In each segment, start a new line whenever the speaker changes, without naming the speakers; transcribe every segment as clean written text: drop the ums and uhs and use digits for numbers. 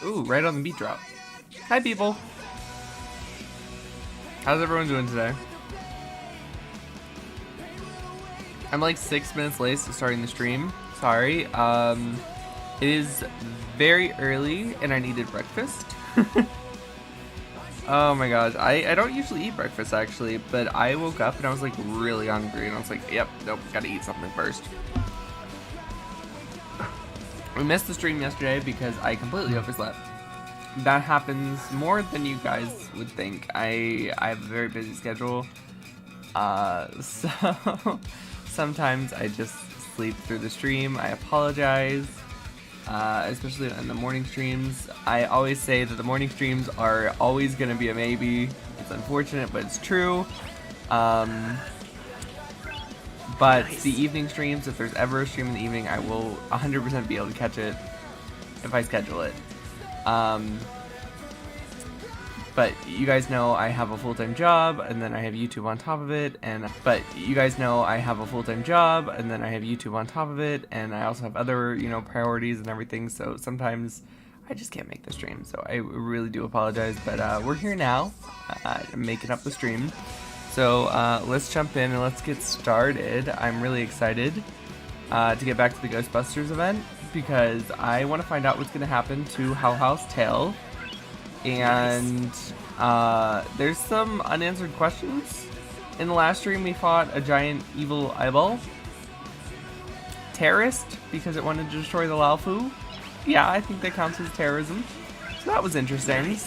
Ooh, right on the beat drop. Hi, people. How's everyone doing today? I'm like 6 minutes late to starting the stream. Sorry. It is very early and I needed breakfast. Oh my gosh. I don't usually eat breakfast actually, but I woke up and I was like really hungry and I was like, yep, nope, gotta eat something first. We missed the stream yesterday because I completely overslept. That happens more than you guys would think. I have a very busy schedule. So sometimes I just sleep through the stream. I apologize. Especially in the morning streams. I always say that the morning streams are always going to be a maybe. It's unfortunate, but it's true. But the evening streams, if there's ever a stream in the evening, I will 100% be able to catch it if I schedule it. But you guys know I have a full-time job, and then I have YouTube on top of it, and I also have other, priorities and everything, so sometimes I just can't make the stream, so I really do apologize, but we're here now, making up the stream. So let's jump in and let's get started. I'm really excited to get back to the Ghostbusters event because I want to find out what's going to happen to How How's tail. And there's some unanswered questions. In the last stream we fought a giant evil eyeball terrorist because it wanted to destroy the Laofu. Yeah, I think that counts as terrorism. So that was interesting.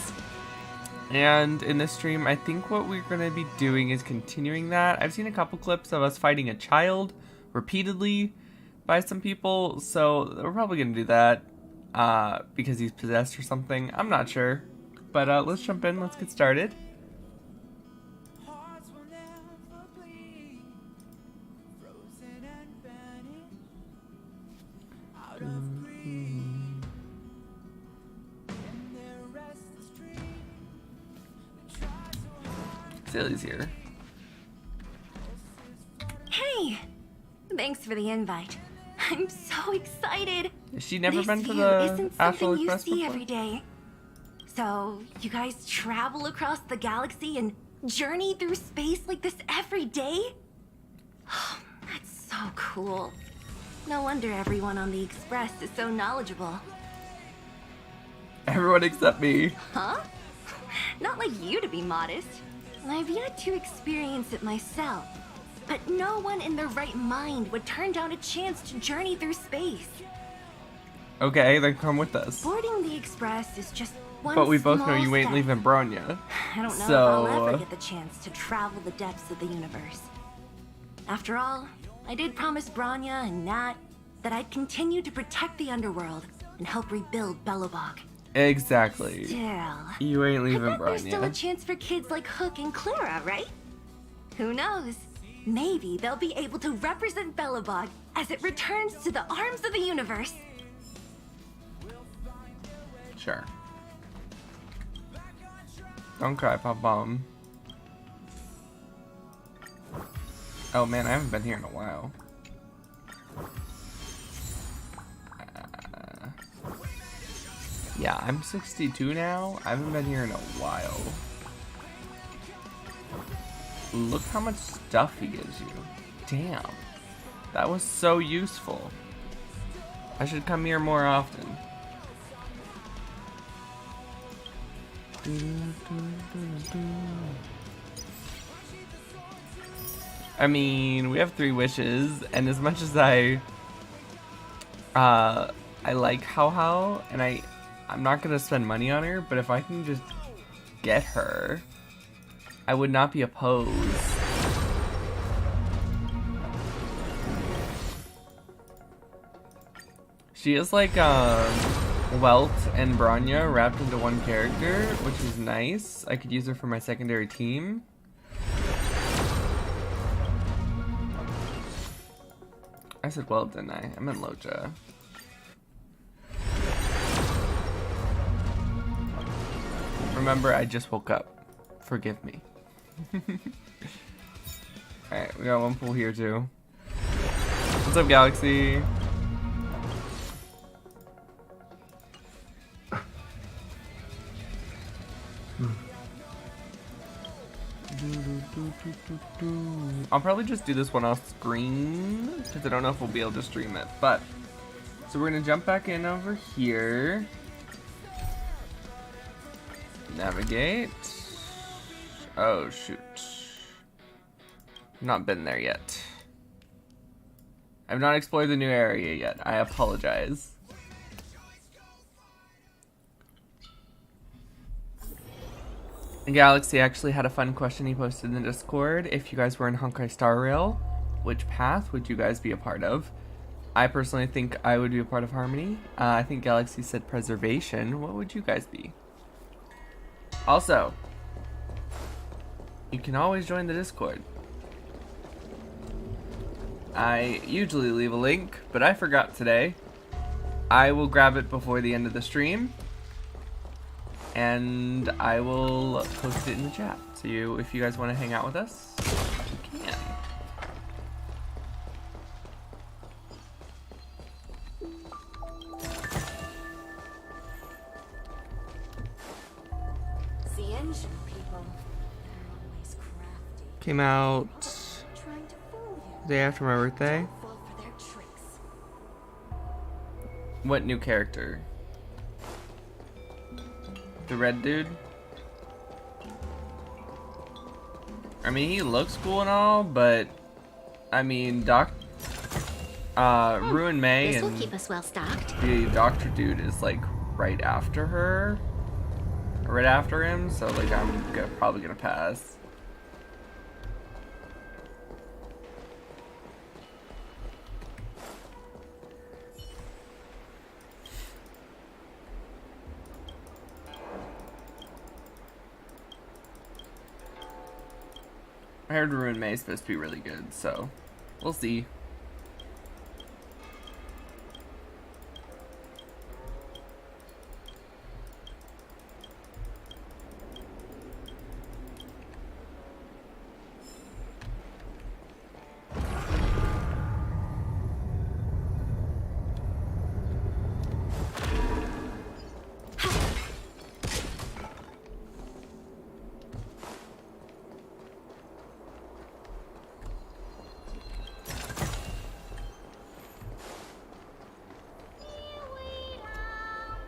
And in this stream, I think what we're going to be doing is continuing that. I've seen a couple clips of us fighting a child repeatedly by some people, so we're probably going to do that because he's possessed or something. I'm not sure. But let's jump in, let's get started. Sally's here.
Hey! Thanks for the invite. I'm so excited.
Has she never been to
view
the
isn't
Astral
something
Express
you see
before?
every day. So, you guys travel across the galaxy and journey through space like this every day? Oh, that's so cool. No wonder everyone on the Express is so knowledgeable.
Everyone except me.
Huh? Not like you to be modest. I've yet to experience it myself. But no one in their right mind would turn down a chance to journey through space.
Okay, then come with us.
Boarding the Express is just one
But we both know
small
you ain't
step.
leaving Bronya.
I don't know if
So,
I'll ever get the chance to travel the depths of the universe. After all, I did promise Bronya and Nat that I'd continue to protect the underworld and help rebuild Belobog.
Exactly.
Still,
You ain't
I
leaving
bet there's still a
Bronya.
chance for kids like Hook and Clara, right? Who knows? Maybe they'll be able to represent Belobog as it returns to the arms of the universe.
Sure. Don't cry, Pop Bomb. Oh man, I haven't been here in a while. Yeah, I'm 62 now. I haven't been here in a while. Look how much stuff he gives you. Damn. That was so useful. I should come here more often. I mean, we have 3 wishes, and as much as I like How, and I'm not gonna spend money on her, but if I can just get her, I would not be opposed. She is like Welt and Bronya wrapped into one character, which is nice. I could use her for my secondary team. I said Welt, didn't I? I meant Locha. Remember, I just woke up. Forgive me. Alright, we got one pool here too. What's up, Galaxy? I'll probably just do this one off screen because I don't know if we'll be able to stream it. But so we're gonna jump back in over here. Navigate. Oh shoot. Not been there yet. I've not explored the new area yet. I apologize. Galaxy actually had a fun question he posted in the Discord. If you guys were in Honkai Star Rail, which path would you guys be a part of? I personally think I would be a part of Harmony. I think Galaxy said Preservation. What would you guys be? Also, you can always join the Discord. I usually leave a link, but I forgot today. I will grab it before the end of the stream. And I will post it in the chat. So if you guys want to hang out with us, you can.
The engine people, they're always crafty.
Came out
Trying to fool you.
the day after my birthday.
Don't fall for their tricks.
What new character? The red dude? I mean, he looks cool and all, but I mean, Ruin May
This will
and
keep us well stocked.
the doctor dude is like right after her, right after him. So like, I'm probably gonna pass. I heard Ruin May is supposed to be really good, so we'll see.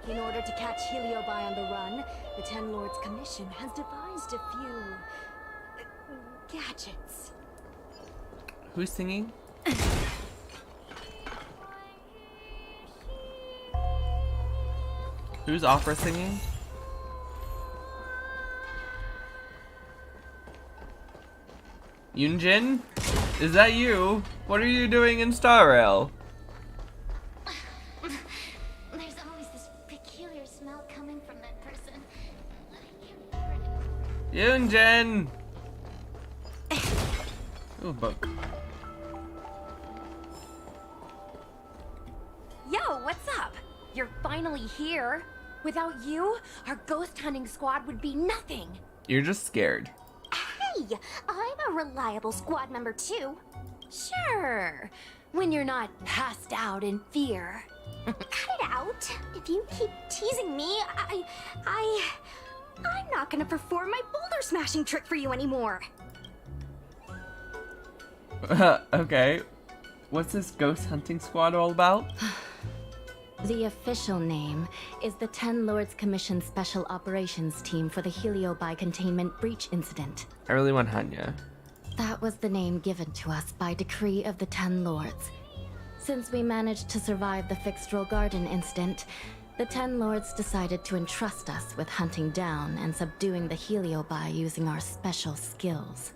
In order to catch Heliobi on the run, the Ten Lords Commission has devised a few gadgets.
Who's singing? Who's opera singing? Yunjin? Is that you? What are you doing in StarRail?
There's always this peculiar smell coming from that person. I can't remember
Yunjin! Ooh, book.
Yo, what's up? You're finally here. Without you, our ghost hunting squad would be nothing.
You're just scared.
Hey, I'm a reliable squad member too.
Sure, when you're not passed out in fear.
Cut it out. If you keep teasing me, I'm not gonna perform my boulder smashing trick for you anymore.
Okay. What's this ghost hunting squad all about?
The official name is the Ten Lords Commission Special Operations Team for the Heliobi Containment Breach Incident.
I really want Hanya.
That was the name given to us by decree of the Ten Lords. Since we managed to survive the Fixedrel Garden incident, the Ten Lords decided to entrust us with hunting down and subduing the Heliobi using our special skills.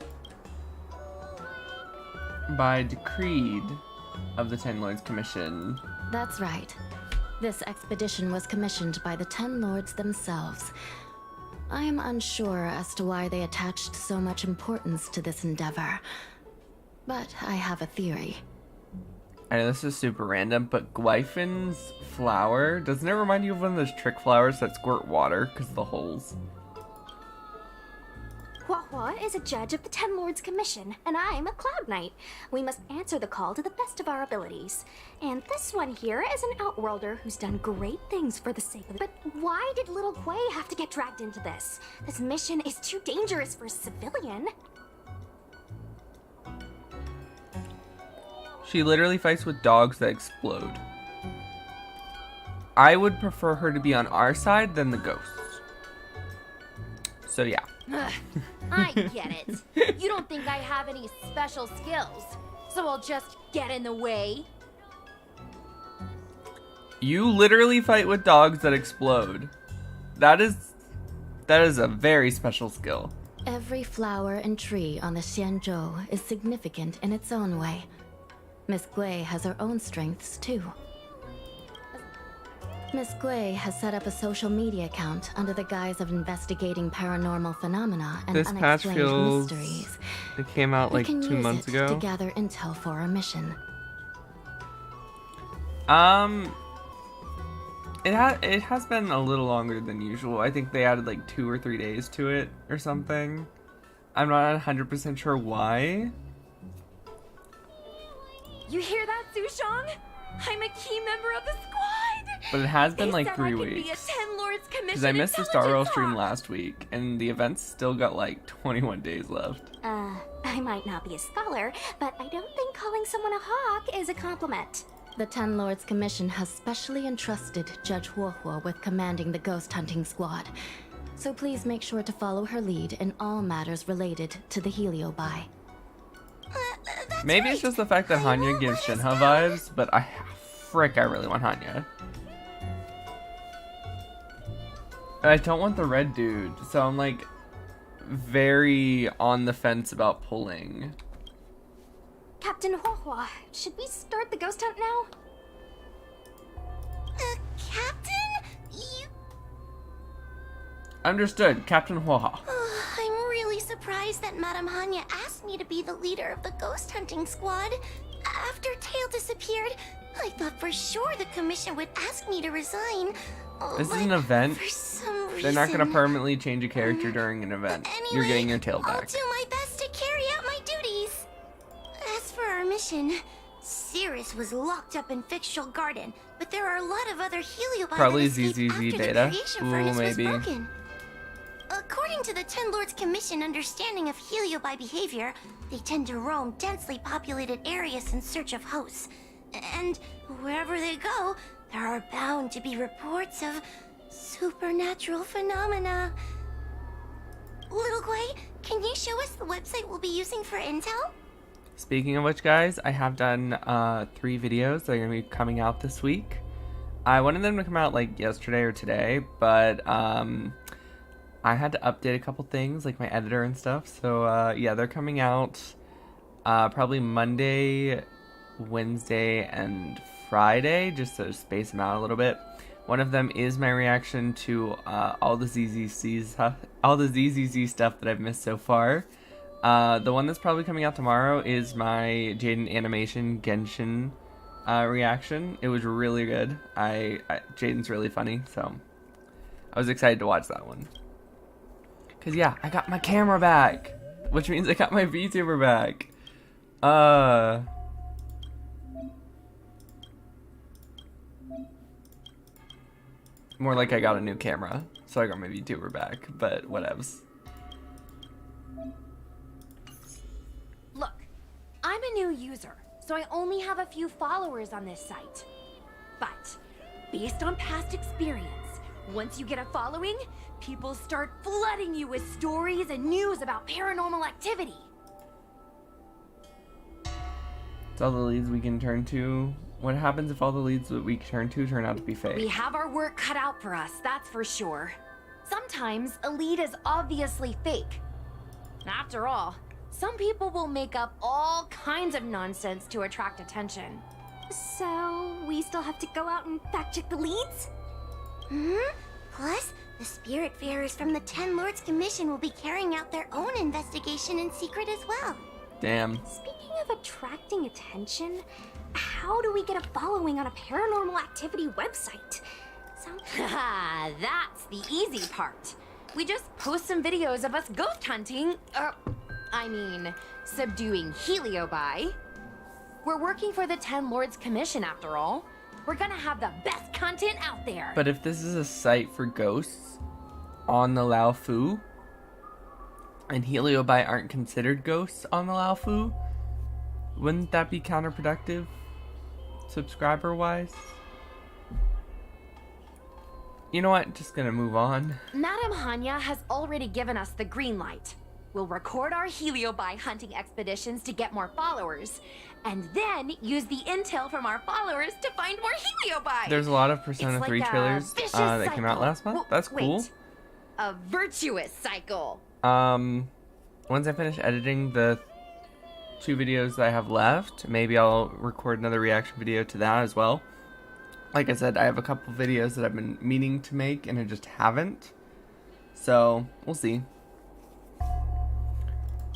By decreed of the Ten Lords Commission.
That's right. This expedition was commissioned by the Ten Lords themselves. I am unsure as to why they attached so much importance to this endeavor, but I have a theory.
I know this is super random, but Glyphin's flower, doesn't it remind you of one of those trick flowers that squirt water because of the holes?
Hua is a judge of the Ten Lords Commission, and I'm a Cloud Knight. We must answer the call to the best of our abilities. And this one here is an Outworlder who's done great things for the sake of it. But why did little Quay have to get dragged into this? This mission is too dangerous for a civilian.
She literally fights with dogs that explode. I would prefer her to be on our side than the ghosts. So yeah.
I get it. You don't think I have any special skills, so I'll just get in the way.
You literally fight with dogs that explode. That is a very special skill.
Every flower and tree on the Xianzhou is significant in its own way. Miss Gui has her own strengths too. Miss Gui has set up a social media account under the guise of investigating paranormal phenomena and
This patch
unexplained
feels...
mysteries.
It came out like
We can
2
use
months
it
ago.
to gather intel for our mission.
It has been a little longer than usual. I think they added like 2 or 3 days to it or something. I'm not 100% sure why.
You hear that, Sushong? I'm a key member of the squad!
But it has been
They
like
said
3
I could be a
weeks.
Ten Lords Commission
Because I missed the
intelligence
StarRail stream
hawk.
last week, and the event's still got like 21 days left.
I might not be a scholar, but I don't think calling someone a hawk is a compliment.
The Ten Lords Commission has specially entrusted Judge Huohuo with commanding the ghost hunting squad. So please make sure to follow her lead in all matters related to the Heliobi.
That's
Maybe
right.
it's just the fact that
I
Hanya
won't
gives
let us
Shinha
go.
vibes, but I really want Hanya. I don't want the red dude, so I'm like very on the fence about pulling.
Captain Huohua, should we start the ghost hunt now? Captain? You...
Understood, Captain Huoha.
I'm really surprised that Madame Hanya asked me to be the leader of the ghost hunting squad. After Tail disappeared, I thought for sure the commission would ask me to resign.
This is
But
an event.
For some reason...
They're not gonna permanently change a character during an event. You're
Anyway,
getting your tail
I'll
back.
do my best to carry out my duties. As for our mission, Cirrus was locked up in Fictional Garden, but there are a lot of other Heliobi
Probably
that escaped
ZZZ
after
beta.
the creation
Ooh,
furnace
maybe.
was broken. According to the Ten Lords Commission understanding of Heliobi behavior, they tend to roam densely populated areas in search of hosts. And wherever they go, there are bound to be reports of supernatural phenomena. Little Gui, can you show us the website we'll be using for intel?
Speaking of which, guys, I have done 3 videos that are going to be coming out this week. I wanted them to come out like yesterday or today, but I had to update a couple things, like my editor and stuff. So yeah, they're coming out probably Monday, Wednesday, and Friday, just to space them out a little bit. One of them is my reaction to all the ZZZ stuff that I've missed so far. The one that's probably coming out tomorrow is my Jaden Animation Genshin reaction. It was really good. Jaden's really funny, so I was excited to watch that one. Cause yeah, I got my camera back, which means I got my VTuber back. More like I got a new camera, so I got my VTuber back, but whatevs.
Look, I'm a new user, so I only have a few followers on this site. But, based on past experience, once you get a following, people start flooding you with stories and news about paranormal activity.
It's all the leads we can turn to. What happens if all the leads that we turn to turn out to be fake?
We have our work cut out for us, that's for sure. Sometimes a lead is obviously fake. After all, some people will make up all kinds of nonsense to attract attention.
So, we still have to go out and fact-check the leads? Plus, the Spiritfarers from the Ten Lords Commission will be carrying out their own investigation in secret as well.
Damn.
Speaking of attracting attention, how do we get a following on a paranormal activity website?
Haha, that's the easy part. We just post some videos of us ghost hunting, subduing Heliobi. We're working for the Ten Lords Commission after all. We're gonna have the best content out there.
But if this is a site for ghosts on the Lao Fu, and Heliobi aren't considered ghosts on the Lao Fu, Wouldn't that be counterproductive, subscriber-wise? You know what? Just gonna move on.
Madame Hanya has already given us the green light. We'll record our heliobi hunting expeditions to get more followers, and then use the intel from our followers to find more heliobi.
There's a lot of Persona
It's
3
like a
trailers
vicious
that came out
cycle.
last month.
Well,
That's cool.
wait. A virtuous cycle.
Once I finish editing the 2 videos that I have left, maybe I'll record another reaction video to that as well. Like I said, I have a couple videos that I've been meaning to make and I just haven't. So, we'll see.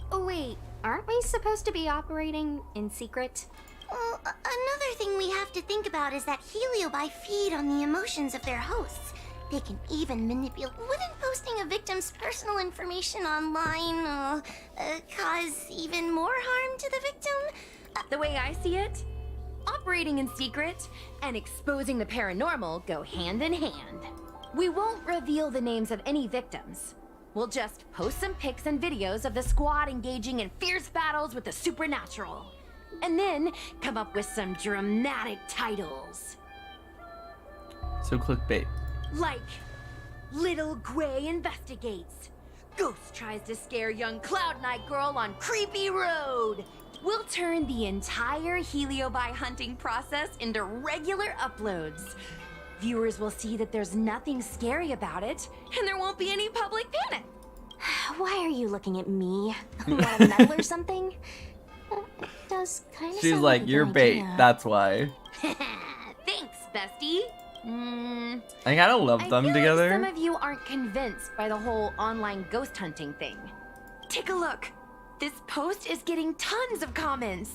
Oh wait, aren't we supposed to be operating in secret?
Well, another thing we have to think about is that heliobi feed on the emotions of their hosts. They can even manipulate. Wouldn't posting a victim's personal information online cause even more harm to the victim?
The way I see it, operating in secret and exposing the paranormal go hand in hand. We won't reveal the names of any victims. We'll just post some pics and videos of the squad engaging in fierce battles with the supernatural. And then come up with some dramatic titles.
So, clickbait.
Like, Little Gray investigates. Ghost tries to scare young Cloud Knight girl on creepy road. We'll turn the entire heliobi hunting process into regular uploads. Viewers will see that there's nothing scary about it, and there won't be any public panic.
Why are you looking at me? Want a medal or something? It does kind of
She's
sound
like,
a
you're
good
bait.
idea.
That's why.
Thanks, bestie.
I gotta love
I
them
feel
together.
like some of you aren't convinced by the whole online ghost hunting thing. Take a look. This post is getting tons of comments.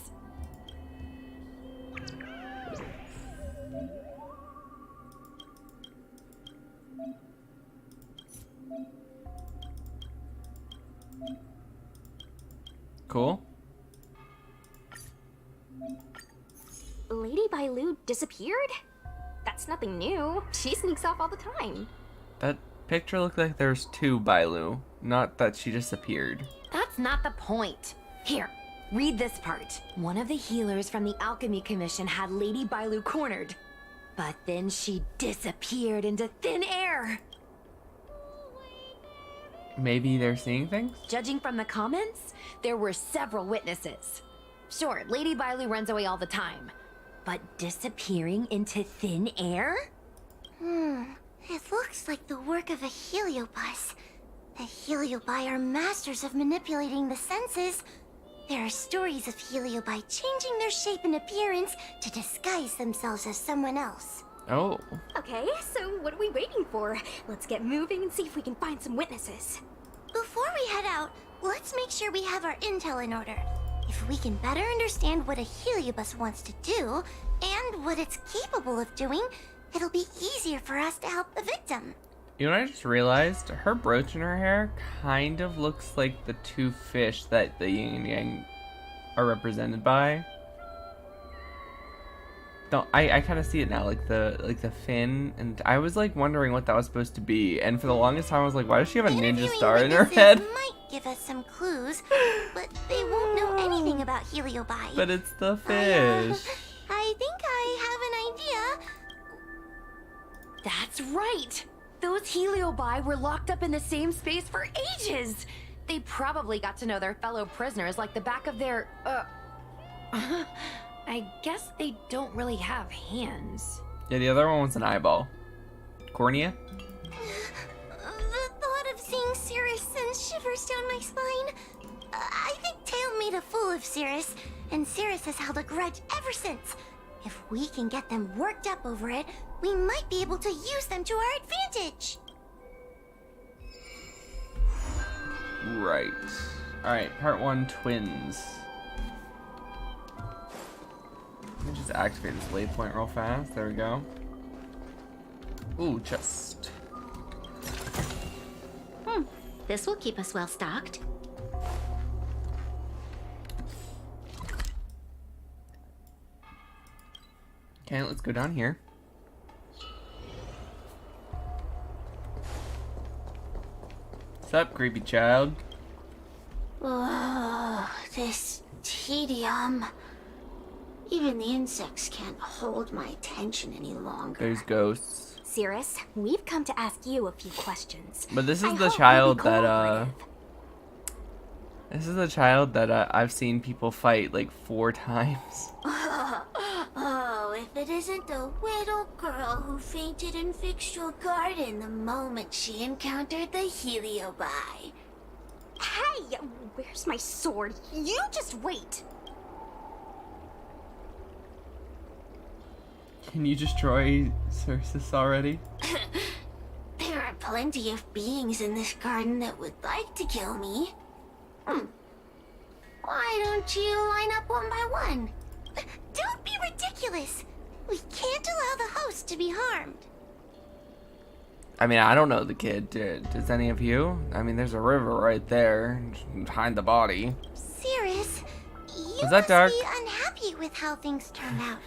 Cool.
Lady Bailu disappeared? That's nothing new. She sneaks off all the time.
That picture looked like there's 2 Bailu, not that she disappeared.
That's not the point. Here, read this part. One of the healers from the Alchemy Commission had Lady Bailu cornered, but then she disappeared into thin air.
Maybe they're seeing things?
Judging from the comments, there were several witnesses. Sure, Lady Bailu runs away all the time, but disappearing into thin air?
It looks like the work of a heliobus. The heliobi are masters of manipulating the senses. There are stories of heliobi changing their shape and appearance to disguise themselves as someone else.
Oh.
Okay, so what are we waiting for? Let's get moving and see if we can find some witnesses.
Before we head out, let's make sure we have our intel in order. If we can better understand what a heliobus wants to do, and what it's capable of doing, it'll be easier for us to help the victim.
You know what I just realized? Her brooch in her hair kind of looks like the 2 fish that the yin and yang are represented by. Don't I kind of see it now, like the fin, and I was like wondering what that was supposed to be, and for the longest time I was like, why does she have a ninja
Interviewing
star in her
witnesses
head?
might give us some clues, but they won't know anything about heliobi.
But it's the fish.
I think I have an idea.
That's right! Those heliobi were locked up in the same space for ages! They probably got to know their fellow prisoners like the back of their, I guess they don't really have hands.
Yeah, the other one was an eyeball. Cornea?
The thought of seeing Cirrus sends shivers down my spine. I think Tail made a fool of Cirrus, and Cirrus has held a grudge ever since. If we can get them worked up over it, we might be able to use them to our advantage.
Right. Alright, part 1, twins. Let me just activate this waypoint real fast. There we go. Ooh, chest.
This will keep us well stocked.
Okay, let's go down here. What's up, creepy child?
Oh, this tedium. Even the insects can't hold my attention any longer.
There's ghosts.
Cirrus, we've come to ask you a few questions.
But this is
I
the
hope
child
you'll be
that
cooperative.
this is the child that I've seen people fight like 4 times.
Oh, if it isn't the little girl who fainted in Fixtual Garden the moment she encountered the Heliobi.
Hey, where's my sword? You just wait.
Can you destroy Circe already?
There are plenty of beings in this garden that would like to kill me. Why don't you line up one by one? Don't be ridiculous. We can't allow the host to be harmed.
I mean, I don't know the kid. Does any of you? I mean, there's a river right there behind the body.
Cirrus, you
Was that dark?
must be unhappy with how things turned out.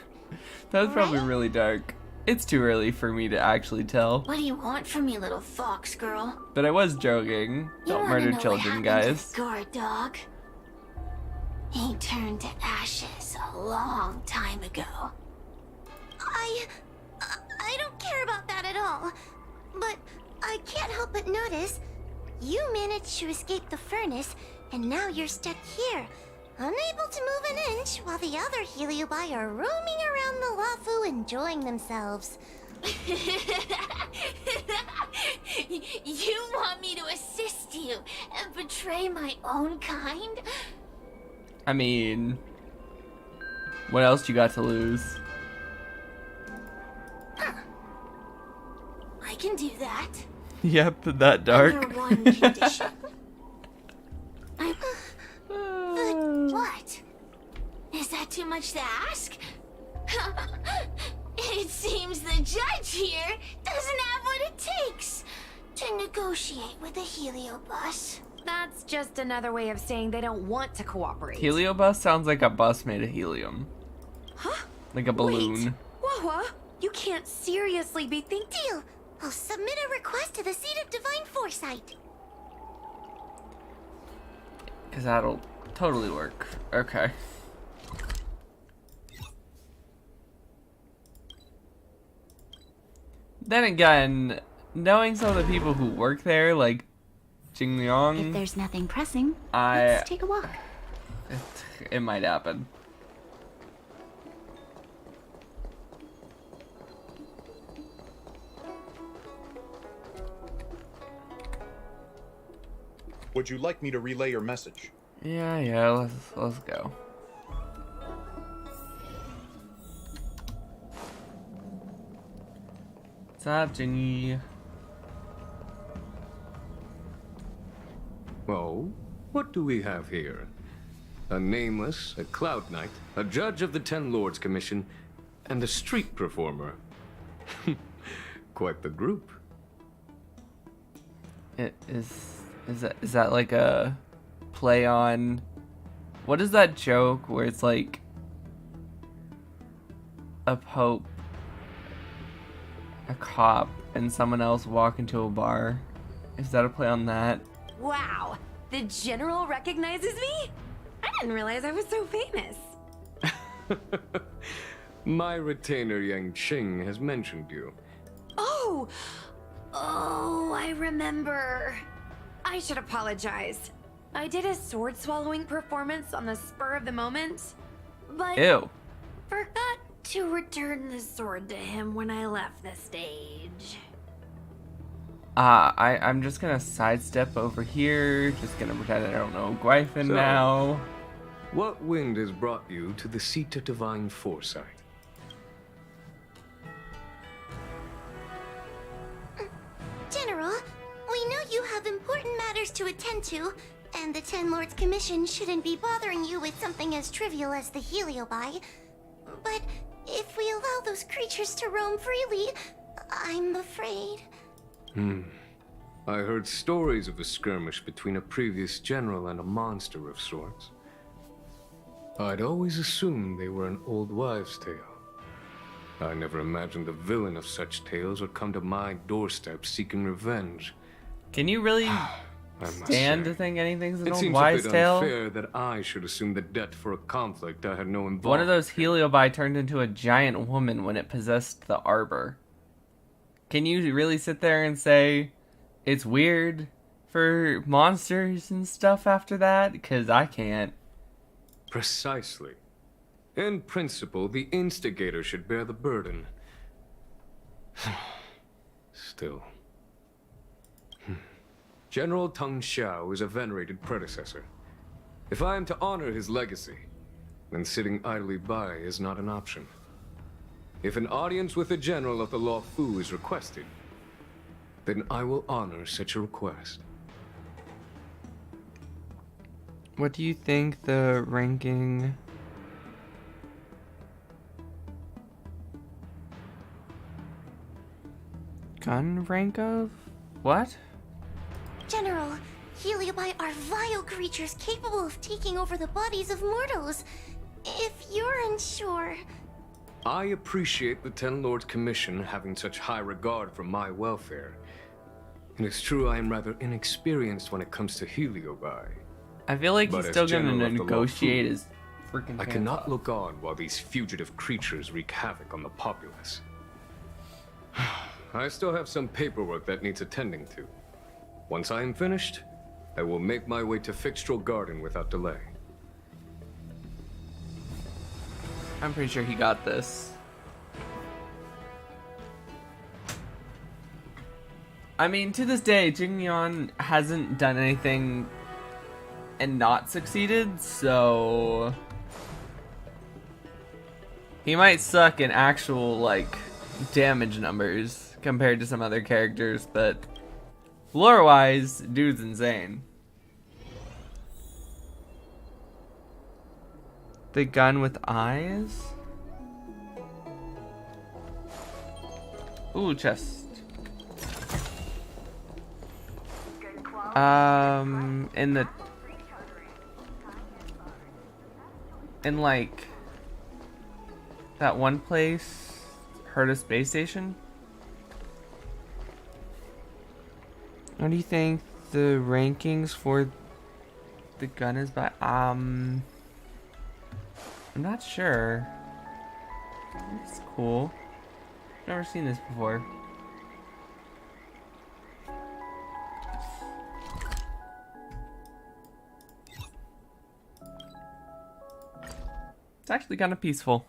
That was probably
Right?
really dark. It's too early for me to actually tell.
What do you want from me, little fox girl?
But I was joking.
You
Don't
wanna
murder
know
children,
what happened to
guys.
the guard dog? He turned to ashes a long time ago. I don't care about that at all. But I can't help but notice you managed to escape the furnace, and now you're stuck here, unable to move an inch, while the other Heliobi are roaming around the Lafu enjoying themselves. You want me to assist you and betray my own kind?
I mean, what else you got to lose?
I can do that.
Yep, that dark.
Under one condition. But what? Is that too much to ask? It seems the judge here doesn't have what it takes to negotiate with the Heliobus.
That's just another way of saying they don't want to cooperate.
Heliobus sounds like a bus made of helium.
Huh?
Like a balloon.
Wawa, you can't seriously be thinking.
Deal. I'll submit a request to the Seat of Divine Foresight.
Because that'll totally work. Okay. Then again, knowing some of the people who work there, like Jing
If
Liang,
there's nothing pressing,
I-
let's take a walk.
it might happen.
Would you like me to relay your message?
Yeah, let's go. What's up, Jingy?
Oh, what do we have here? A nameless, a cloud knight, a judge of the Ten Lords Commission, and a street performer. Quite the group.
Is that like a play on, what is that joke where it's like a pope, a cop, and someone else walk into a bar? Is that a play on that?
Wow, the general recognizes me? I didn't realize I was so famous.
My retainer Yang Qing has mentioned you.
Oh, I remember. I should apologize. I did a sword swallowing performance on the spur of the moment, but
Ew.
forgot to return the sword to him when I left the stage.
I'm just gonna sidestep over here, just gonna pretend I don't know Gwyfin
So-
now.
What wind has brought you to the seat of divine foresight?
General, we know you have important matters to attend to, and the Ten Lords Commission shouldn't be bothering you with something as trivial as the Heliobi. But if we allow those creatures to roam freely, I'm afraid.
I heard stories of a skirmish between a previous general and a monster of sorts. I'd always assumed they were an old wives' tale. I never imagined the villain of such tales would come to my doorstep seeking revenge.
Can you really
I must
stand
say.
to think anything's an
It
old
seems
wives'
a bit
tale.
unfair that I should assume the debt for a conflict I had no involvement.
One of those Heliobi turned into a giant woman when it possessed the arbor. Can you really sit there and say it's weird for monsters and stuff after that? Because I can't.
Precisely. In principle, the instigator should bear the burden. Still. General Teng Xiao is a venerated predecessor. If I am to honor his legacy, then sitting idly by is not an option. If an audience with the General of the Law Fu is requested, then I will honor such a request.
What do you think the ranking... gun rank of? What?
General, Heliobi are vile creatures capable of taking over the bodies of mortals. If you're unsure...
I appreciate the Ten Lords Commission having such high regard for my welfare. It is true I am rather inexperienced when it comes to Heliobi.
I feel like
But
he's
as
still gonna
General of the Law
negotiate
Fu,
his freaking
I
pants
cannot
off.
look on while these fugitive creatures wreak havoc on the populace. I still have some paperwork that needs attending to. Once I am finished, I will make my way to Fixtral Garden without delay.
I'm pretty sure he got this. I mean, to this day, Jingyan hasn't done anything and not succeeded, so... he might suck in actual, like, damage numbers compared to some other characters, but lore-wise, dude's insane. The gun with eyes? Ooh, chest. In like that one place, Herta Space Station. What do you think the rankings for the gun is by? I'm not sure. It's cool. Never seen this before. It's actually kind of peaceful.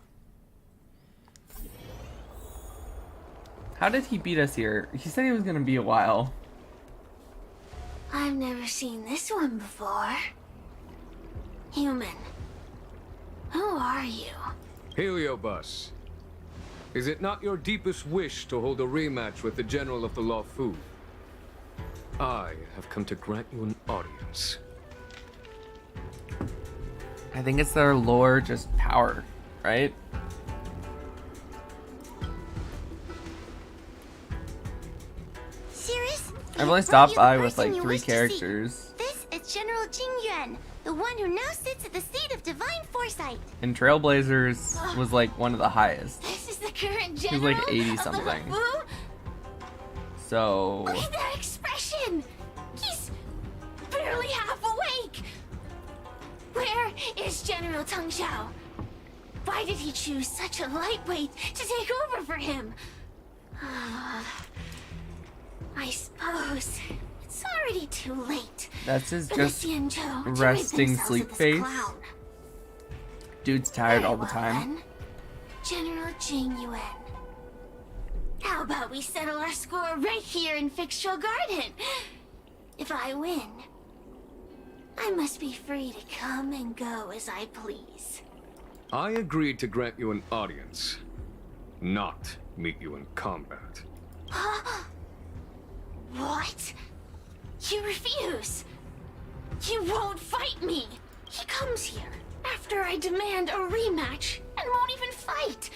How did he beat us here? He said he was gonna be a while.
I've never seen this one before. Human. Who are you?
Heliobus, is it not your deepest wish to hold a rematch with the General of the Law Fu? I have come to grant you an audience.
I think it's their lore, just power, right?
Sirius?
I've only
I brought
stopped
you the
by with
person
like
you
3
wish to see.
characters.
This is General Jingyuan, the one who now sits at the seat of divine foresight.
And Trailblazers was like one of the highest.
This is the current
He was
general
like 80
of the
something.
Fu?
So
Look at that expression! He's barely half awake! Where is General Teng Xiao? Why did he choose such a lightweight to take over for him? I suppose it's already too late.
that's his
for
just
the Xianzhou to rid
resting
themselves
sleep
of this
face.
clown.
Dude's tired all the
Very
time.
well, then. General Jingyuan. How about we settle our score right here in Fixtral Garden? If I win, I must be free to come and go as I please.
I agreed to grant you an audience, not meet you in combat.
What? You refuse? You won't fight me! He comes here after I demand a rematch and won't even fight!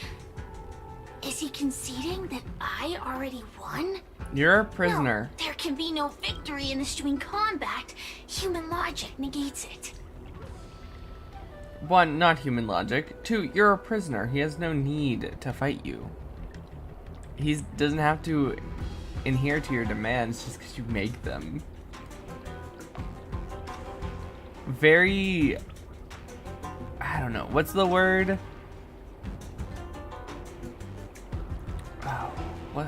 Is he conceding that I already won?
You're a prisoner.
No, there can be no victory in eschewing combat. Human logic negates it.
1, not human logic. 2, you're a prisoner. He has no need to fight you. He doesn't have to adhere to your demands just because you make them. very, I don't know, what's the word? Oh, what?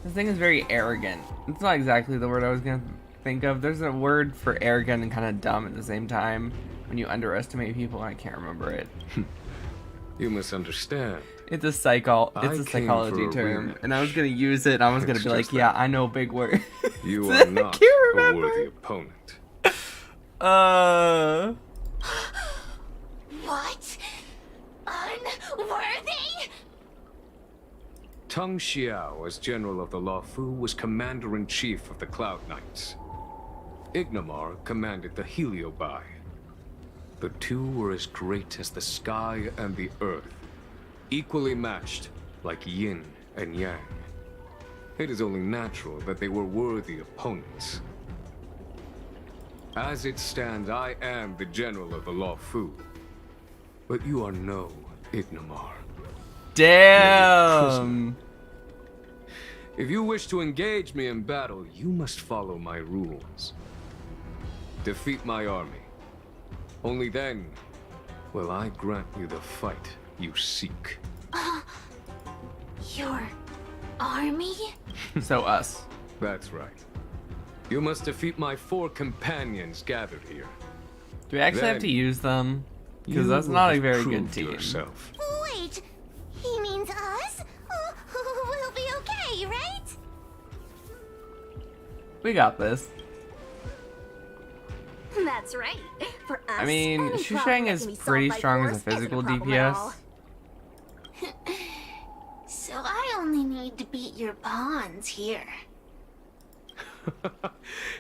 This thing is very arrogant. It's not exactly the word I was gonna think of. There's a word for arrogant and kind of dumb at the same time when you underestimate people. I can't remember it.
You misunderstand.
It's a psychology term, and I was gonna use it. And I was gonna be like, "Yeah, I know big word."
You are not a worthy opponent.
What? Unworthy?
Tang Xiao, as General of the Luofu, was Commander-in-Chief of the Cloud Knights. Ignamar commanded the Heliobai. The two were as great as the sky and the earth, equally matched like yin and yang. It is only natural that they were worthy opponents. As it stands, I am the General of the Luofu, but you are no Ignamar.
Damn.
If you wish to engage me in battle, you must follow my rules. Defeat my army. Only then will I grant you the fight you seek.
Your army?
So us.
That's right. You must defeat my 4 companions gathered here.
Do we actually have to use them? Because that's
You
not a
have
very good
proved
team.
yourself.
Wait, he means us? We'll be okay, right?
We got this.
That's right. For us,
I mean,
any
Shu
problem
Shang
that
is
can be solved
pretty
by
strong as a
force isn't
physical
problem at
DPS.
all.
So I only need to beat your pawns here.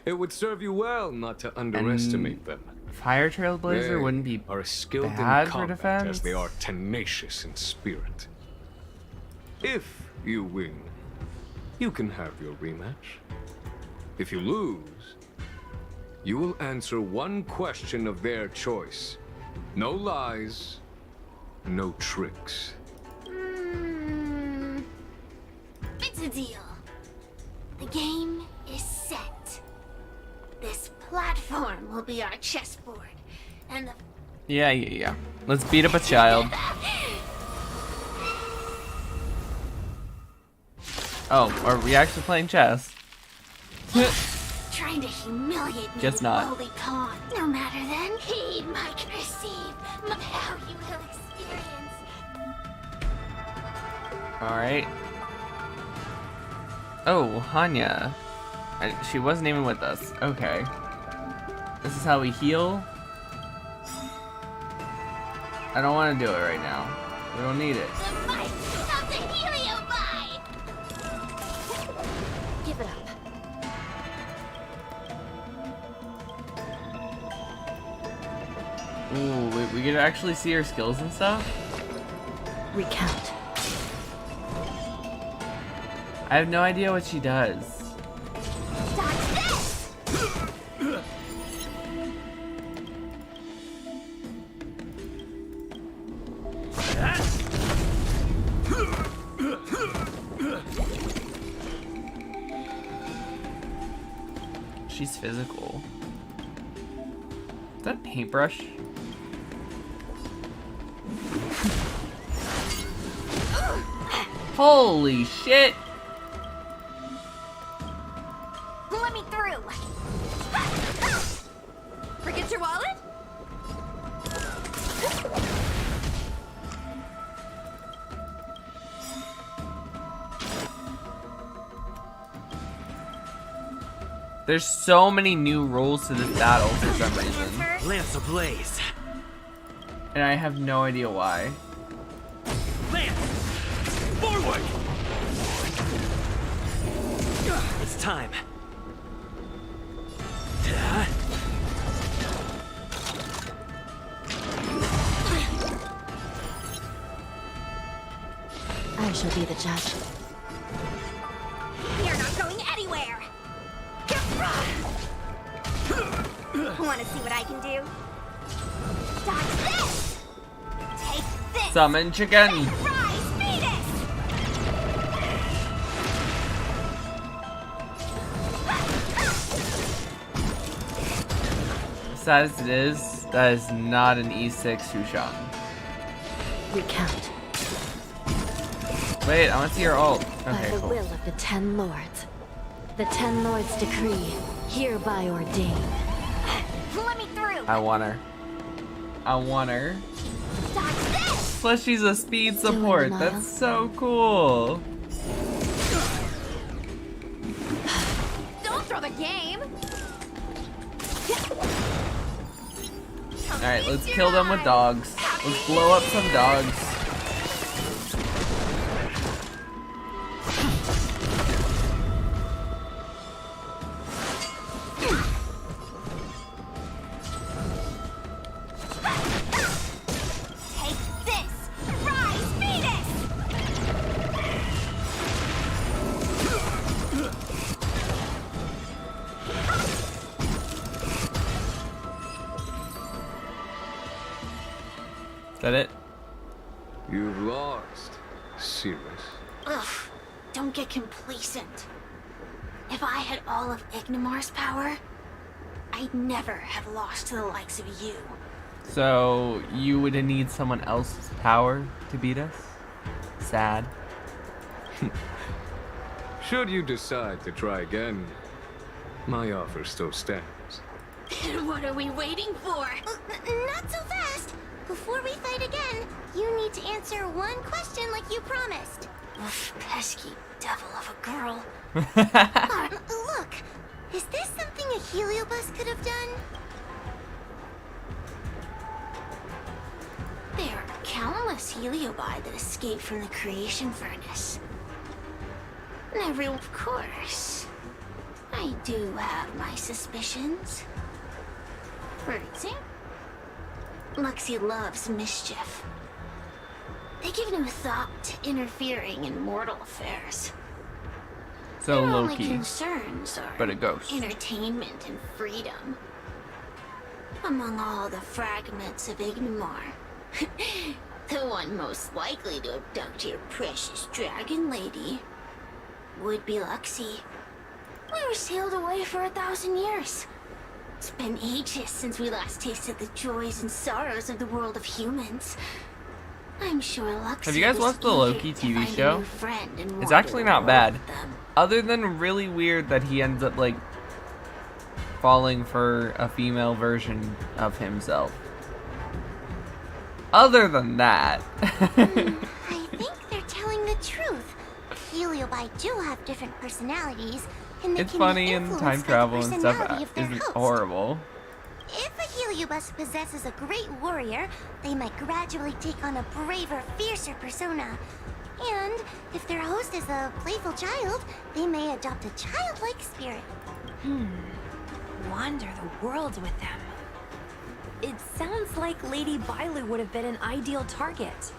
It would serve you well not to underestimate them.
Fire Trailblazer
They
wouldn't be
are as skilled
bad
in
for
combat
defense.
as they are tenacious in spirit. If you win, you can have your rematch. If you lose, you will answer one question of their choice. No lies, no tricks.
It's a deal. The game is set. This platform will be our chessboard, and the
Yeah. Let's beat up a child. Oh, are we actually playing chess?
trying to humiliate me
Guess
with
not.
lowly pawn. No matter then, he might receive how you will experience.
Alright. Oh, Hanya. She wasn't even with us. Okay. This is how we heal. I don't want to do it right now. We don't need it.
The might of the Heliobi!
Give it up.
Ooh, we get to actually see her skills and stuff?
Recount.
I have no idea what she does.
Dodge this!
She's physical. Is that a paintbrush? Holy shit!
Let me through. Forget your wallet?
There's so many new rules to this battle for some reason.
Lance ablaze.
And I have no idea why.
Lance! Forward! It's time.
I shall be the judge.
You're not going anywhere. Want to see what I can do? Dodge this! Take this!
Summon chicken!
Rise, Venus!
Sad as it is, that is not an E6 Shushan.
Recount.
Wait, I want to see your ult.
By
Okay,
the
cool.
will of the Ten Lords. The Ten Lords decree, hereby ordain.
Let me through.
I want her. I want her.
Dodge this.
Plus, she's a speed
Do it,
support.
Niall.
That's so cool.
Don't throw the game!
Alright, let's kill them with dogs. Let's blow up some dogs.
Take this. Rise, Venus.
Is that it?
You've lost, Cirrus.
Ugh, don't get complacent. If I had all of Ignimar's power, I'd never have lost to the likes of you.
So, you would need someone else's power to beat us? Sad.
Should you decide to try again, my offer still stands.
What are we waiting for?
Not so fast. Before we fight again, you need to answer one question like you promised.
Ugh, pesky devil of a girl.
Look, is this something a heliobus could have done?
There are countless heliobi that escaped from the creation furnace. Of course, I do have my suspicions. For example, Luxie loves mischief. They give no thought to interfering in mortal affairs.
So
Their only
low-key.
concerns are
but a ghost.
entertainment and freedom. Among all the fragments of Ignimar, the one most likely to abduct your precious dragon lady would be Luxie. We were sealed away for 1,000 years. It's been ages since we last tasted the joys and sorrows of the world of humans. I'm sure Luxie
Have you guys
was
watched the
eager
Loki
to
TV
find a
show?
new friend and
It's
wander
actually
the
not
world
bad.
with them.
Other than really weird that he ends up, like, falling for a female version of himself. Other than that.
I think they're telling the truth. Heliobi do have different personalities, and they
It's
can
funny
be
and
influenced
time
by the
travel and stuff
personality of their
isn't
host.
horrible.
If a heliobus possesses a great warrior, they might gradually take on a braver, fiercer persona. And if their host is a playful child, they may adopt a childlike spirit.
Wander the world with them. It sounds like Lady Bailu would have been an ideal target.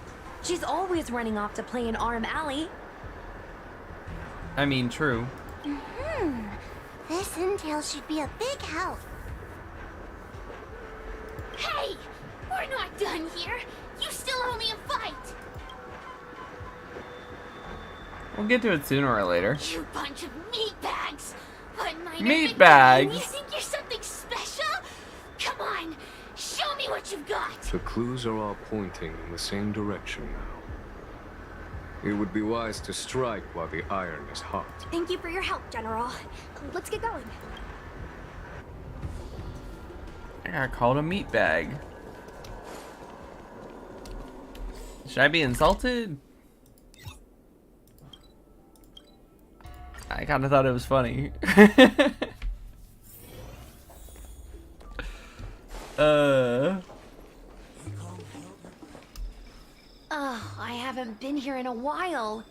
She's always running off to play in Arm Alley.
I mean, true.
This intel should be a big help.
Hey! We're not done here! You still owe me a fight!
We'll get to it sooner or later.
You bunch of meatbags! What minor
Meatbags?
You think you're something special? Come on! Show me what you've got!
The clues are all pointing in the same direction now. It would be wise to strike while the iron is hot.
Thank you for your help, General. Let's get going.
I got called a meatbag. Should I be insulted? I kind of thought it was funny.
Oh, I haven't been here in a while.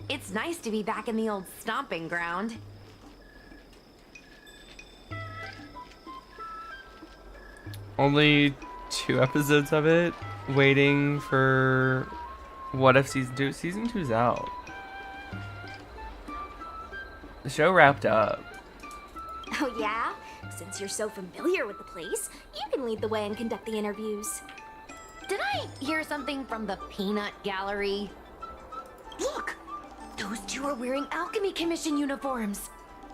It's nice to be back in the old stomping ground.
Only 2 episodes of it. Waiting for what if season 2? Season 2's out. The show wrapped up.
Oh yeah? Since you're so familiar with the place, you can lead the way and conduct the interviews.
Did I hear something from the Peanut Gallery? Look! Those two are wearing Alchemy Commission uniforms.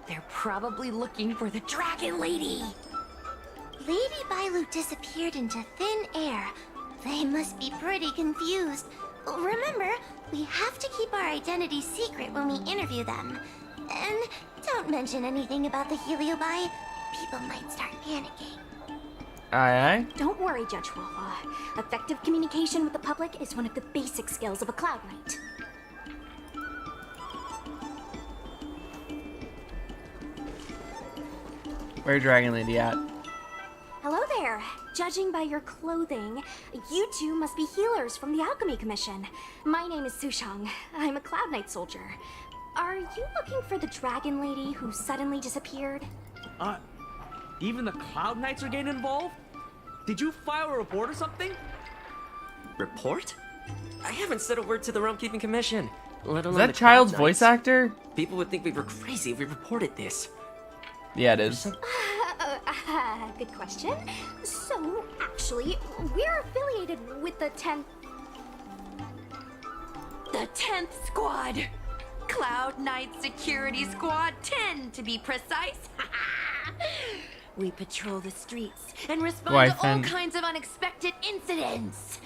They're probably looking for the Dragon Lady.
Lady Bailu disappeared into thin air. They must be pretty confused. Remember, we have to keep our identities secret when we interview them. And don't mention anything about the Heliobi. People might start panicking.
Aye, aye.
Don't worry, Judge Wafa. Effective communication with the public is one of the basic skills of a Cloud Knight.
Where Dragon Lady at?
Hello there. Judging by your clothing, you two must be healers from the Alchemy Commission. My name is Sushang. I'm a Cloud Knight soldier. Are you looking for the Dragon Lady who suddenly disappeared?
Even the Cloud Knights are getting involved? Did you file a report or something?
Report? I haven't said a word to the Realm Keeping Commission. Let alone
Is that
the Cloud
child's
Knights.
voice actor?
People would think we were crazy if we reported this.
Yeah, it is.
Good question. So, actually, we're affiliated with the 10th...
The 10th Squad! Cloud Knight Security Squad 10, to be precise. We patrol the streets and respond to all
Guaifen.
kinds of unexpected incidents.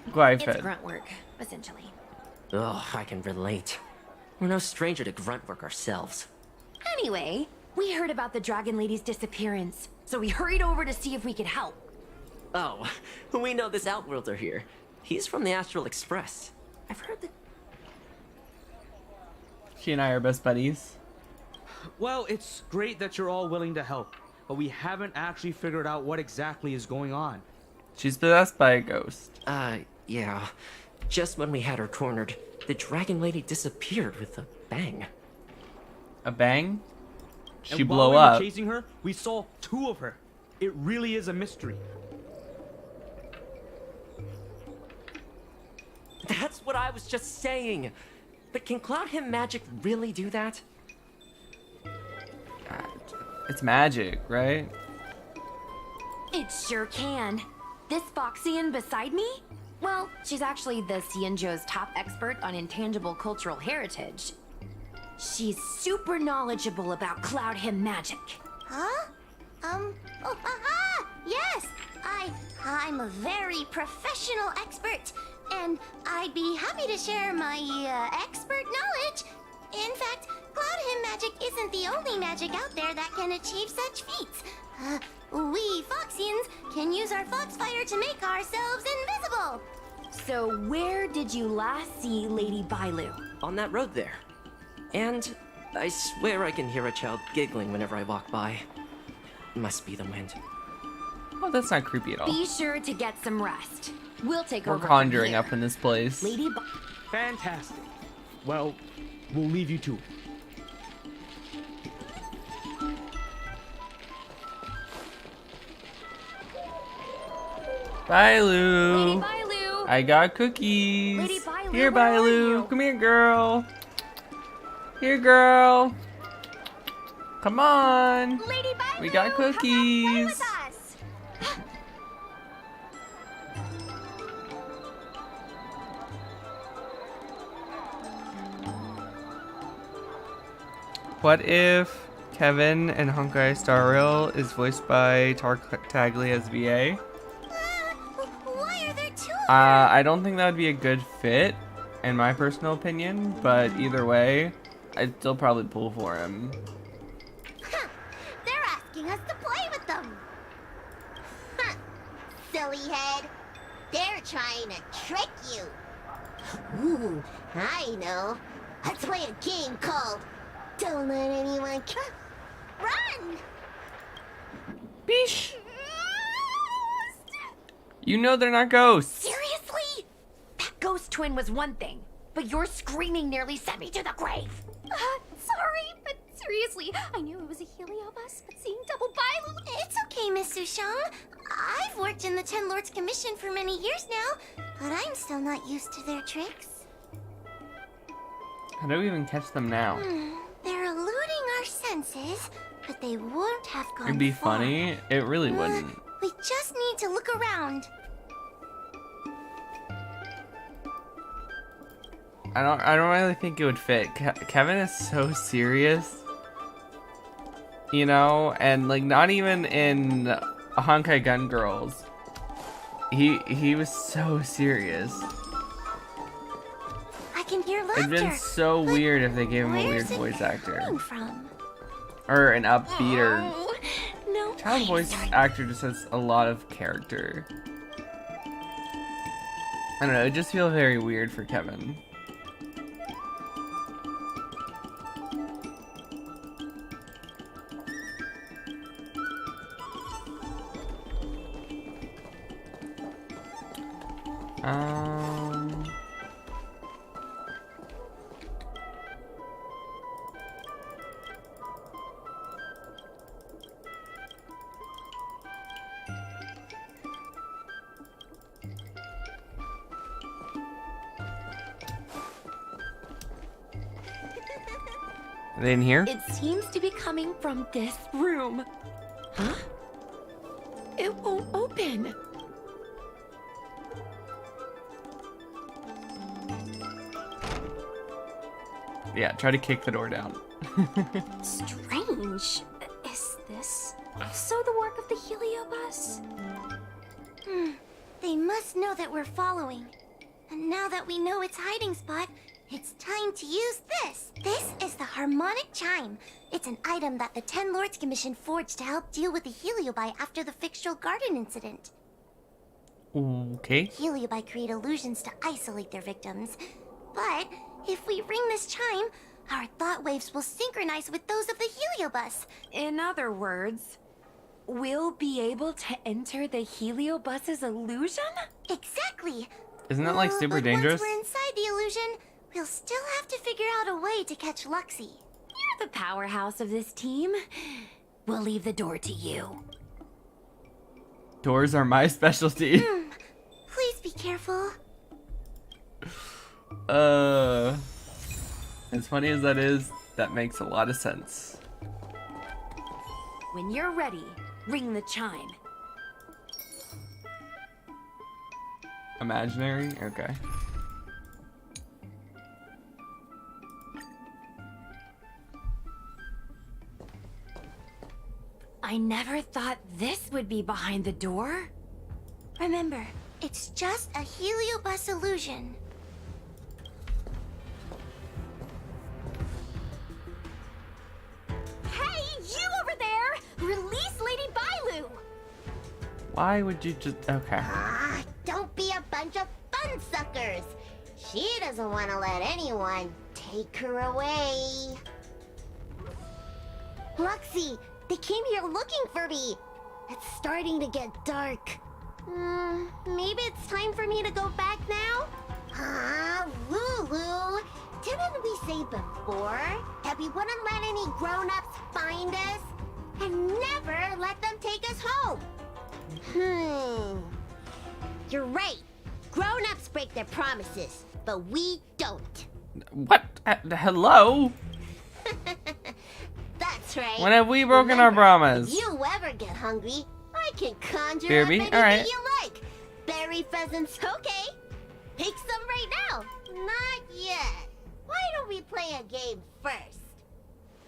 It's
Guaifen.
grunt work, essentially.
Ugh, I can relate. We're no stranger to grunt work ourselves.
Anyway, we heard about the Dragon Lady's disappearance, so we hurried over to see if we could help.
Oh, we know this Outworlder here. He's from the Astral Express. I've heard that...
She and I are best buddies.
Well, it's great that you're all willing to help, but we haven't actually figured out what exactly is going on.
She's possessed by a ghost.
Yeah. Just when we had her cornered, the Dragon Lady disappeared with a bang.
A bang? She
And
blow
while we
up.
were chasing her, we saw 2 of her. It really is a mystery.
That's what I was just saying. But can Cloud Him Magic really do that?
It's magic, right?
It sure can. This Foxian beside me? Well, she's actually the Xianzhou's top expert on intangible cultural heritage. She's super knowledgeable about Cloud Him magic.
Huh? Oh, aha! Yes! I'm a very professional expert, and I'd be happy to share my, expert knowledge. In fact, Cloud Him magic isn't the only magic out there that can achieve such feats. We Foxians can use our Foxfire to make ourselves invisible.
So where did you last see Lady Bailu?
On that road there. And I swear I can hear a child giggling whenever I walk by. Must be the wind.
Oh, that's not creepy at all.
Be sure to get some rest. We'll take
We're
over from
conjuring
here.
up in this place.
Lady
Fantastic. Well, we'll leave you to it.
Bailu.
Lady Bailu!
I got cookies.
Lady Bailu,
Here,
where are
Bailu.
you?
Come here, girl. Here, girl. Come on.
Lady Bailu,
We got
come out and play
cookies.
with us.
What if Kevin and Honkai StarRail is voiced by Tartaglia as VA?
Why are there 2 of
I don't think that would be a good fit, in my personal opinion, but either way, I'd still probably pull for him.
Huh. They're asking us to play with them. Huh. Silly head. They're trying to trick you. Ooh, I know. Let's play a game called Don't Let Anyone Run!
Beesh. You know they're not ghosts.
Seriously? That ghost twin was one thing, but your screaming nearly sent me to the grave.
Sorry, but seriously, I knew it was a Heliobus, but seeing double Bailu...
It's okay, Miss Sushang. I've worked in the Ten Lords Commission for many years now, but I'm still not used to their tricks.
How do we even catch them now?
They're eluding our senses, but they won't have gone
It'd be
far.
funny. It really wouldn't.
We just need to look around.
I don't really think it would fit. Kevin is so serious, you know, and like not even in Honkai Gun Girls. He was so serious.
I can hear laughter.
It'd been so
but
weird if they gave him a weird
where's it
voice actor.
coming from?
Or an upbeat or
Oh, no.
child voice actor just has a lot of character. I don't know, it just feels very weird for Kevin. Are they in here?
It seems to be coming from this room. Huh? It won't open.
Yeah, try to kick the door down.
Strange. Is this also the work of the Heliobus?
They must know that we're following. And now that we know its hiding spot, it's time to use this. This is the harmonic chime. It's an item that the Ten Lords Commission forged to help deal with the Heliobi after the Fixtural Garden incident.
Okay.
Heliobi create illusions to isolate their victims. But if we ring this chime, our thought waves will synchronize with those of the Heliobus.
In other words, we'll be able to enter the Heliobus's illusion?
Exactly.
Isn't that like super
but
dangerous?
Once we're inside the illusion, we'll still have to figure out a way to catch Luxie.
You're the powerhouse of this team. We'll leave the door to you.
Doors are my specialty.
Please be careful.
As funny as that is, that makes a lot of sense.
When you're ready, ring the chime.
Imaginary? Okay.
I never thought this would be behind the door.
Remember, it's just a Heliobus illusion.
Hey, you over there! Release Lady Bailu!
Why would you just... Okay.
Don't be a bunch of fun suckers. She doesn't want to let anyone take her away. Luxie, they came here looking for me. It's starting to get dark. Maybe it's time for me to go back now? Lulu, didn't we say before that we wouldn't let any grown-ups find us? And never let them take us home? You're right. Grown-ups break their promises, but we don't.
What? Hello?
That's right.
When have we broken our
Remember,
promise?
If you ever get hungry, I can conjure
BRB?
up anything
Alright.
you like. Berry pheasants, okay. Take some right now. Not yet. Why don't we play a game first?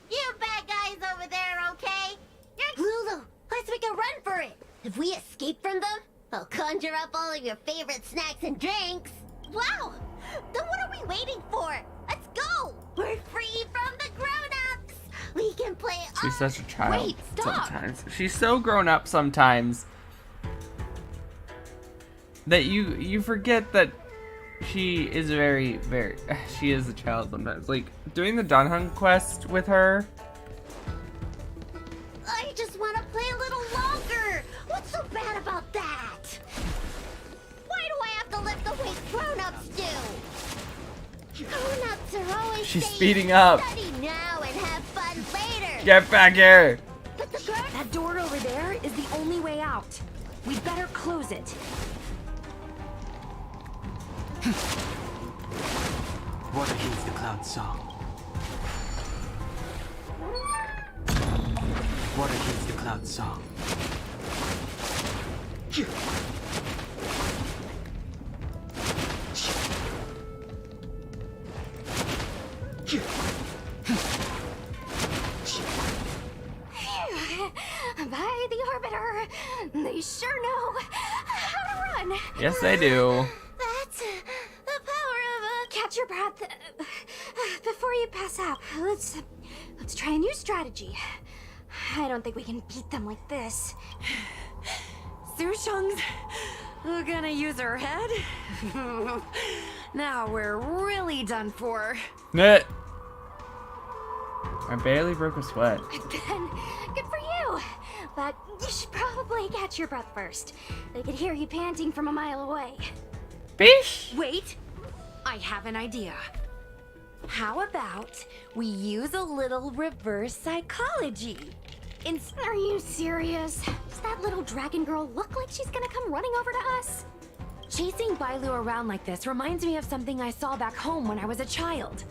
You bad guys over there, okay? Lulu, let's make a run for it. If we escape from them, I'll conjure up all of your favorite snacks and drinks. Wow! Then what are we waiting for? Let's go! We're free from the grown-ups! We can play all...
She's such a child
Wait, stop.
sometimes. She's so grown up sometimes that you forget that she is very, very... She is a child sometimes. Like, doing the Danheng quest with her...
I just want to play a little longer! What's so bad about that? Why do I have to lift the weight grown-ups do? Grown-ups are always
She's
saying,
speeding up.
study now and have fun later!
Get back here!
But the girl...
That door over there is the only way out. We'd better close it.
Water heeds the cloud song. Water heeds the cloud song.
By the orbit better. They sure know how to run.
Yes, they do.
That's the power of a...
Catch your breath before you pass out. Let's try a new strategy. I don't think we can beat them like this.
Sushung's gonna use her head? Now we're really done for.
Net. I barely broke a sweat.
Then, good for you. But you should probably catch your breath first. They could hear you panting from a mile away.
Bish.
Wait, I have an idea. How about we use a little reverse psychology?
Are you serious? Does that little dragon girl look like she's gonna come running over to us?
Chasing Bailu around like this reminds me of something I saw back home when I was a child.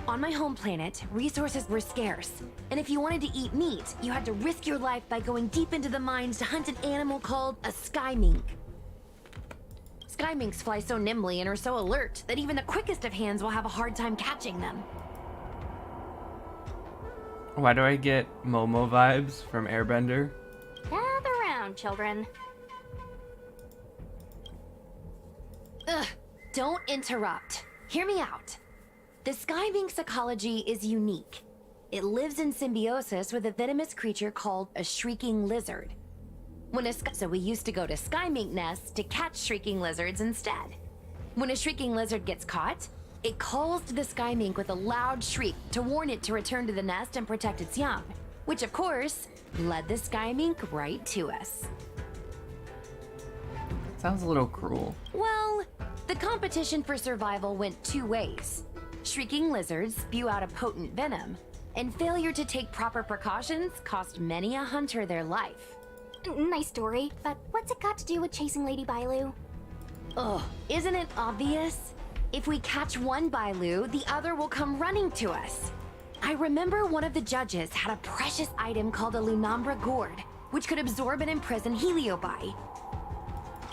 On my home planet, resources were scarce, and if you wanted to eat meat, you had to risk your life by going deep into the mines to hunt an animal called a sky mink. Sky minks fly so nimbly and are so alert that even the quickest of hands will have a hard time catching them.
Why do I get Momo vibes from Airbender?
Gather round, children.
Ugh, don't interrupt. Hear me out. The sky mink's ecology is unique. It lives in symbiosis with a venomous creature called a shrieking lizard. So we used to go to sky mink nests to catch shrieking lizards instead. When a shrieking lizard gets caught, it calls to the sky mink with a loud shriek to warn it to return to the nest and protect its young, which of course led the sky mink right to us.
Sounds a little cruel.
Well, the competition for survival went two ways. Shrieking lizards spew out a potent venom, and failure to take proper precautions cost many a hunter their life.
Nice story, but what's it got to do with chasing Lady Bailu?
Ugh, isn't it obvious? If we catch one Bailu, the other will come running to us. I remember one of the judges had a precious item called a Lunambra gourd, which could absorb and imprison Heliobi.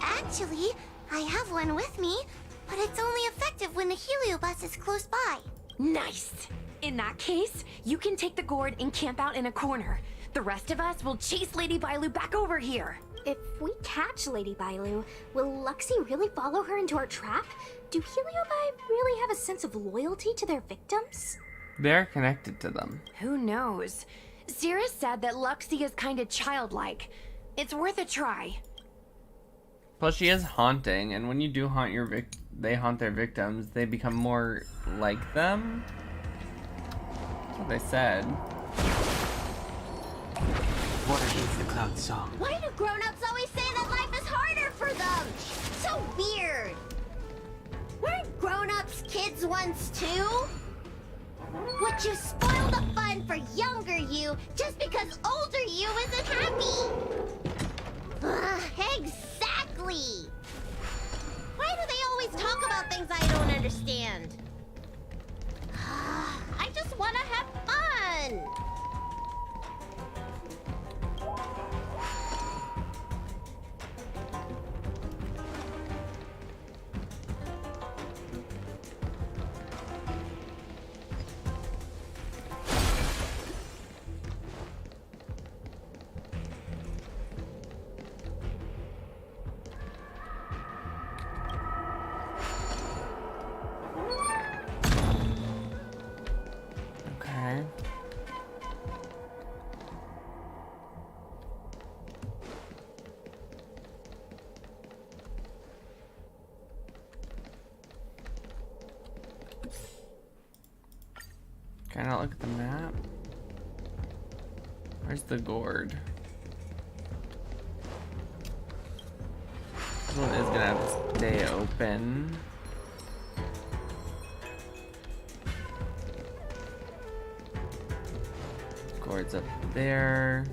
Actually, I have one with me, but it's only effective when the heliobus is close by.
Nice! In that case, you can take the gourd and camp out in a corner. The rest of us will chase Lady Bailu back over here.
If we catch Lady Bailu, will Luxie really follow her into our trap? Do Heliobi really have a sense of loyalty to their victims?
They're connected to them.
Who knows? Cirrus said that Luxie is kinda childlike. It's worth a try.
Plus, she is haunting, and when you do haunt they haunt their victims, they become more like them. That's what they said.
Water heeds the cloud song.
Why do grown-ups always say that life is harder for them? So weird. Weren't grown-ups kids once too? Would you spoil the fun for younger you just because older you isn't happy? Exactly. Why do they always talk about things I don't understand? I just want to have fun.
Okay. Can I not look at the map? Where's the gourd? This one is gonna have to stay open. Gourd's up there.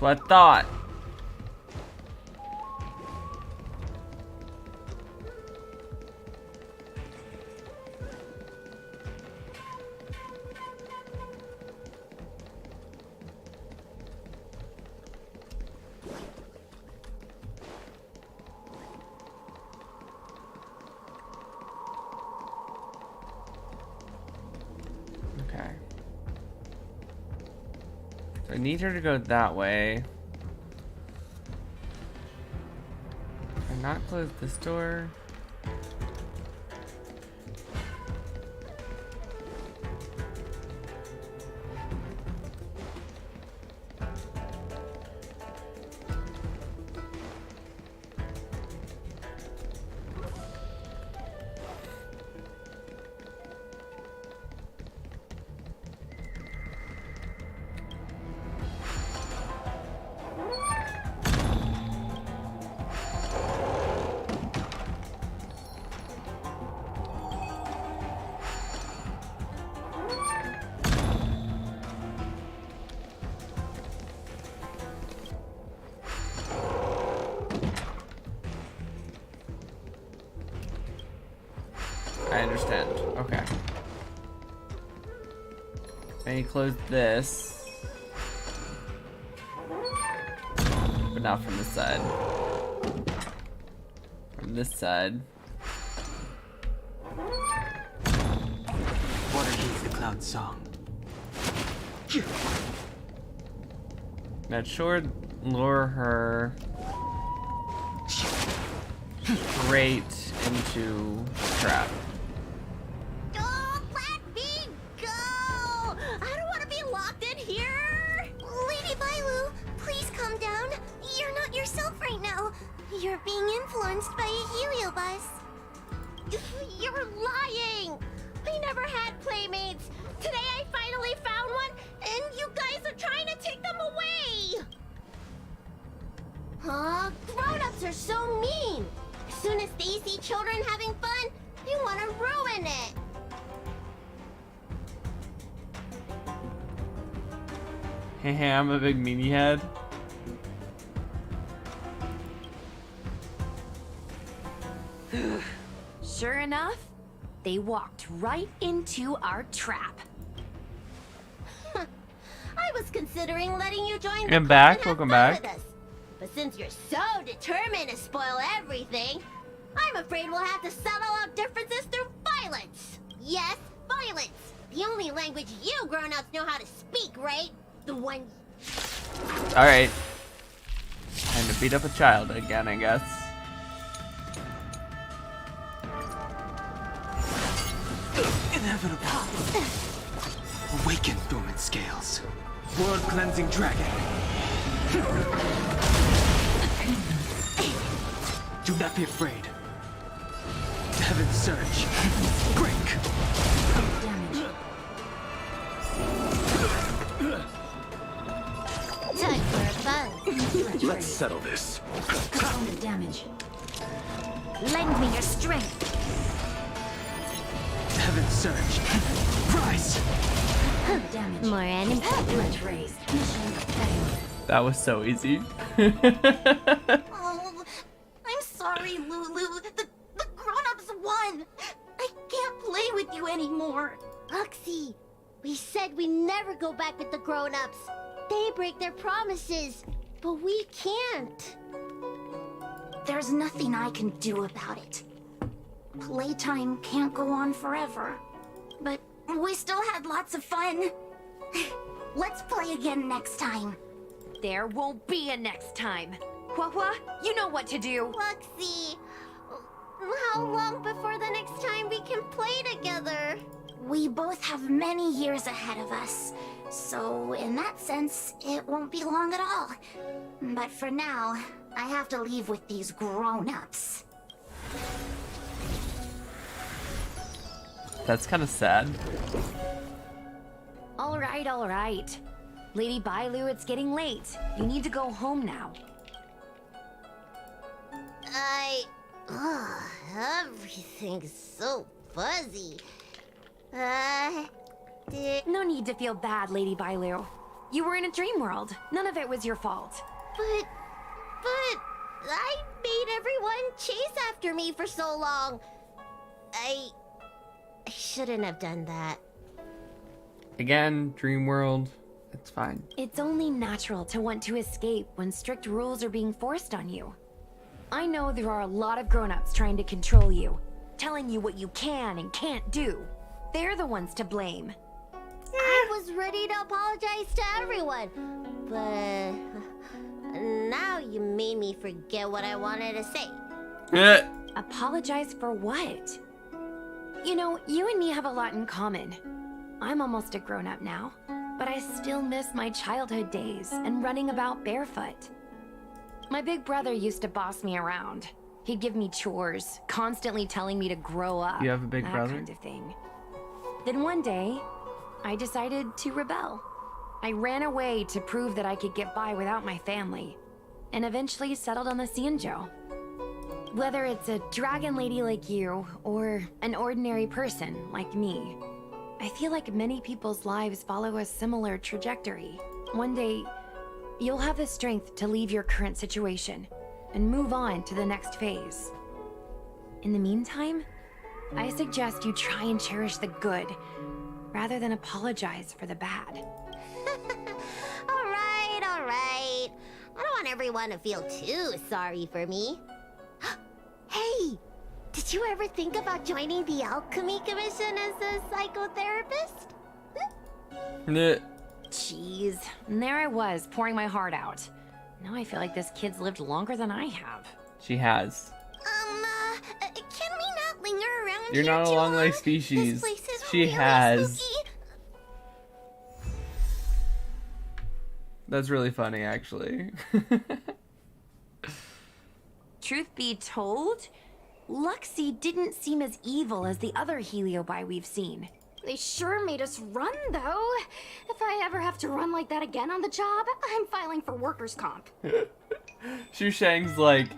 what I thought. Okay. So I need her to go that way. Can I not close this door? I understand. Okay. I need to close this. But not from this side. From this side.
Water heeds the cloud song.
That should lure her straight into the trap.
Oh, let me go! I don't want to be locked in here! Lady Bailu, please calm down. You're not yourself right now. You're being influenced by a heliobus. You're lying! I never had playmates. Today I finally found one, and you guys are trying to take them away! Grown-ups are so mean! As soon as they see children having fun, they want to ruin it!
Hey, I'm a big meanie head.
Sure enough, they walked right into our trap.
I was considering letting you join the
Welcome
club
back,
and have
welcome
fun
back.
with us. But since you're so determined to spoil everything, I'm afraid we'll have to settle out differences through violence. Yes, violence. The only language you grown-ups know how to speak, right? The one...
Alright. Time to beat up a child again, I guess.
Inevitable. Awaken, dormant scales. World-cleansing dragon. Do not be afraid. Heaven's surge. Break.
Time for a buzz.
Let's settle this.
Damage. Lend me your strength.
Heaven's surge. Rise.
Damage.
More enemies.
Much raised. Mission failed.
That was so easy.
Oh, I'm sorry, Lulu. The grown-ups won. I can't play with you anymore. Luxie, we said we never go back with the grown-ups. They break their promises, but we can't.
There's nothing I can do about it. Playtime can't go on forever. But we still had lots of fun. Let's play again next time.
There won't be a next time. Hua, you know what to do.
Luxie, how long before the next time we can play together?
We both have many years ahead of us. So, in that sense, it won't be long at all. But for now, I have to leave with these grown-ups.
That's kind of sad.
All right. Lady Bailu, it's getting late. You need to go home now.
Everything's so fuzzy.
No need to feel bad, Lady Bailu. You were in a dream world. None of it was your fault.
But I made everyone chase after me for so long. I shouldn't have done that.
Again, dream world. It's fine.
It's only natural to want to escape when strict rules are being forced on you. I know there are a lot of grown-ups trying to control you, telling you what you can and can't do. They're the ones to blame.
I was ready to apologize to everyone, but now you made me forget what I wanted to say.
Apologize for what? You know, you and me have a lot in common. I'm almost a grown-up now, but I still miss my childhood days and running about barefoot. My big brother used to boss me around. He'd give me chores, constantly telling me to grow up.
You have a big brother?
That kind of thing. Then one day, I decided to rebel. I ran away to prove that I could get by without my family, and eventually settled on the Xianzhou. Whether it's a dragon lady like you, or an ordinary person like me, I feel like many people's lives follow a similar trajectory. One day, you'll have the strength to leave your current situation and move on to the next phase. In the meantime, I suggest you try and cherish the good, rather than apologize for the bad.
All right. I don't want everyone to feel too sorry for me. Hey, did you ever think about joining the Alchemy Commission as a psychotherapist?
Jeez, and there I was, pouring my heart out. Now I feel like this kid's lived longer than I have.
She has.
Can we not linger around
You're
here
not a
too
long life
long?
species.
This place is
She
really
has.
spooky.
That's really funny, actually.
Truth be told, Luxie didn't seem as evil as the other Heliobi we've seen.
They sure made us run, though. If I ever have to run like that again on the job, I'm filing for workers' comp.
Shu Shang's like,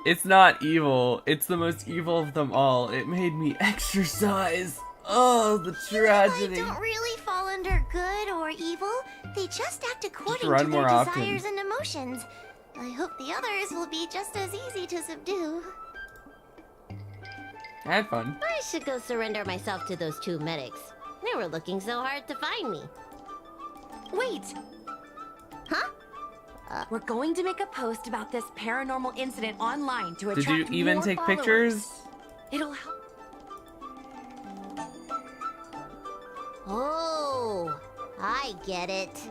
it's not evil. It's the most evil of them all. It made me exercise. Oh, the tragedy.
They don't really fall under good or evil. They just act according
run
to their
more often.
desires and emotions. I hope the others will be just as easy to subdue.
I had fun.
I should go surrender myself to those two medics. They were looking so hard to find me.
Wait!
Huh?
We're going to make a post about this paranormal incident online to attract
Did you even
more
take
followers.
pictures?
It'll help.
Oh, I get it.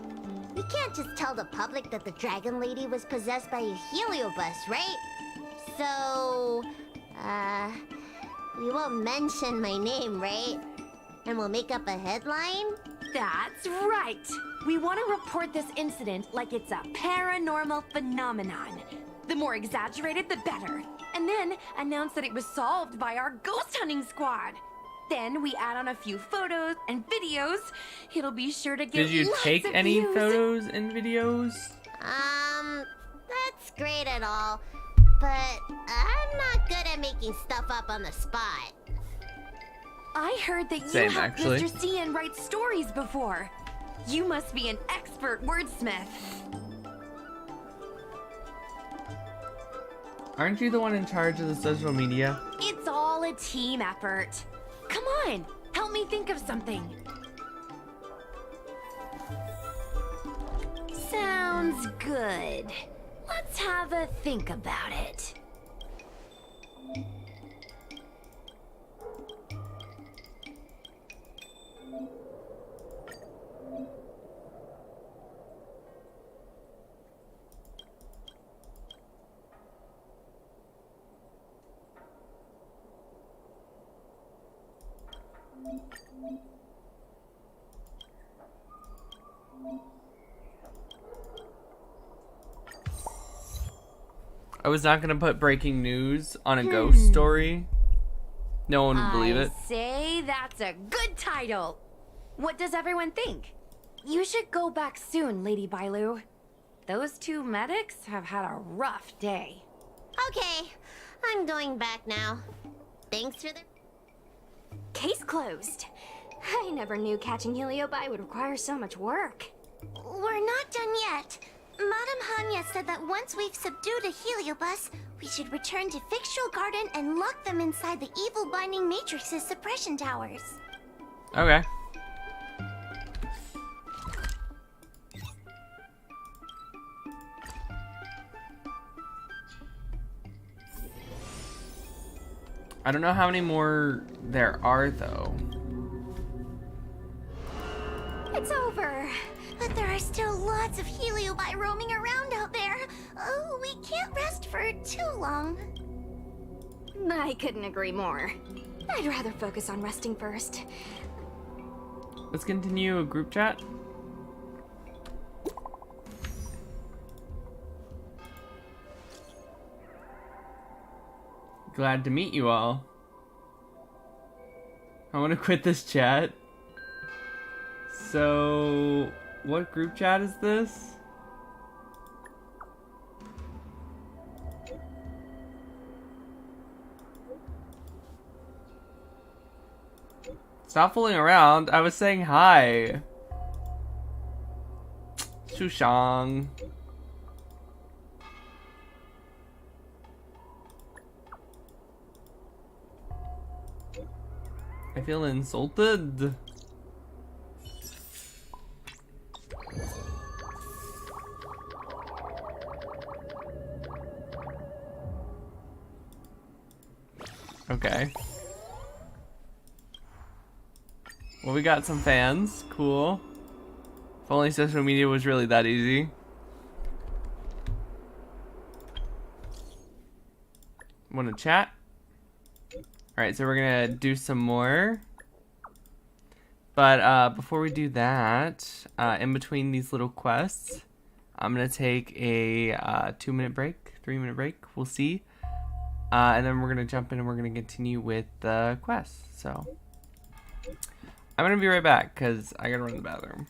We can't just tell the public that the Dragon Lady was possessed by a heliobus, right? So, we won't mention my name, right? And we'll make up a headline?
That's right! We want to report this incident like it's a paranormal phenomenon. The more exaggerated, the better. And then announce that it was solved by our ghost hunting squad. Then we add on a few photos and videos. It'll be sure to get
Did you
lots
take
of
any
views.
photos and videos?
That's great and all, but I'm not good at making stuff up on the spot.
I heard that you
Same,
helped
actually.
Mr. Cian write stories before. You must be an expert wordsmith.
Aren't you the one in charge of the social media?
It's all a team effort. Come on, help me think of something. Sounds good. Let's have a think about it.
I was not gonna put breaking news on a ghost story. No one would believe it.
I say that's a good title. What does everyone think? You should go back soon, Lady Bailu. Those two medics have had a rough day.
Okay, I'm going back now. Thanks for the...
Case closed. I never knew catching Heliobi would require so much work.
We're not done yet. Madame Hanya said that once we've subdued a heliobus, we should return to Fixtral Garden and lock them inside the evil binding matrix's suppression towers.
Okay. I don't know how many more there are, though.
It's over. But there are still lots of heliobi roaming around out there. Oh, we can't rest for too long.
I couldn't agree more. I'd rather focus on resting first.
Let's continue a group chat. Glad to meet you all. I want to quit this chat. So, what group chat is this? Stop fooling around. I was saying hi. Shushang. I feel insulted. Okay. Well, we got some fans. Cool. If only social media was really that easy. Want to chat? Alright, so we're gonna do some more. But before we do that, in between these little quests, I'm gonna take a 2-minute break, 3-minute break, we'll see. And then we're gonna jump in and we're gonna continue with the quest. So I'm gonna be right back because I gotta run to the bathroom.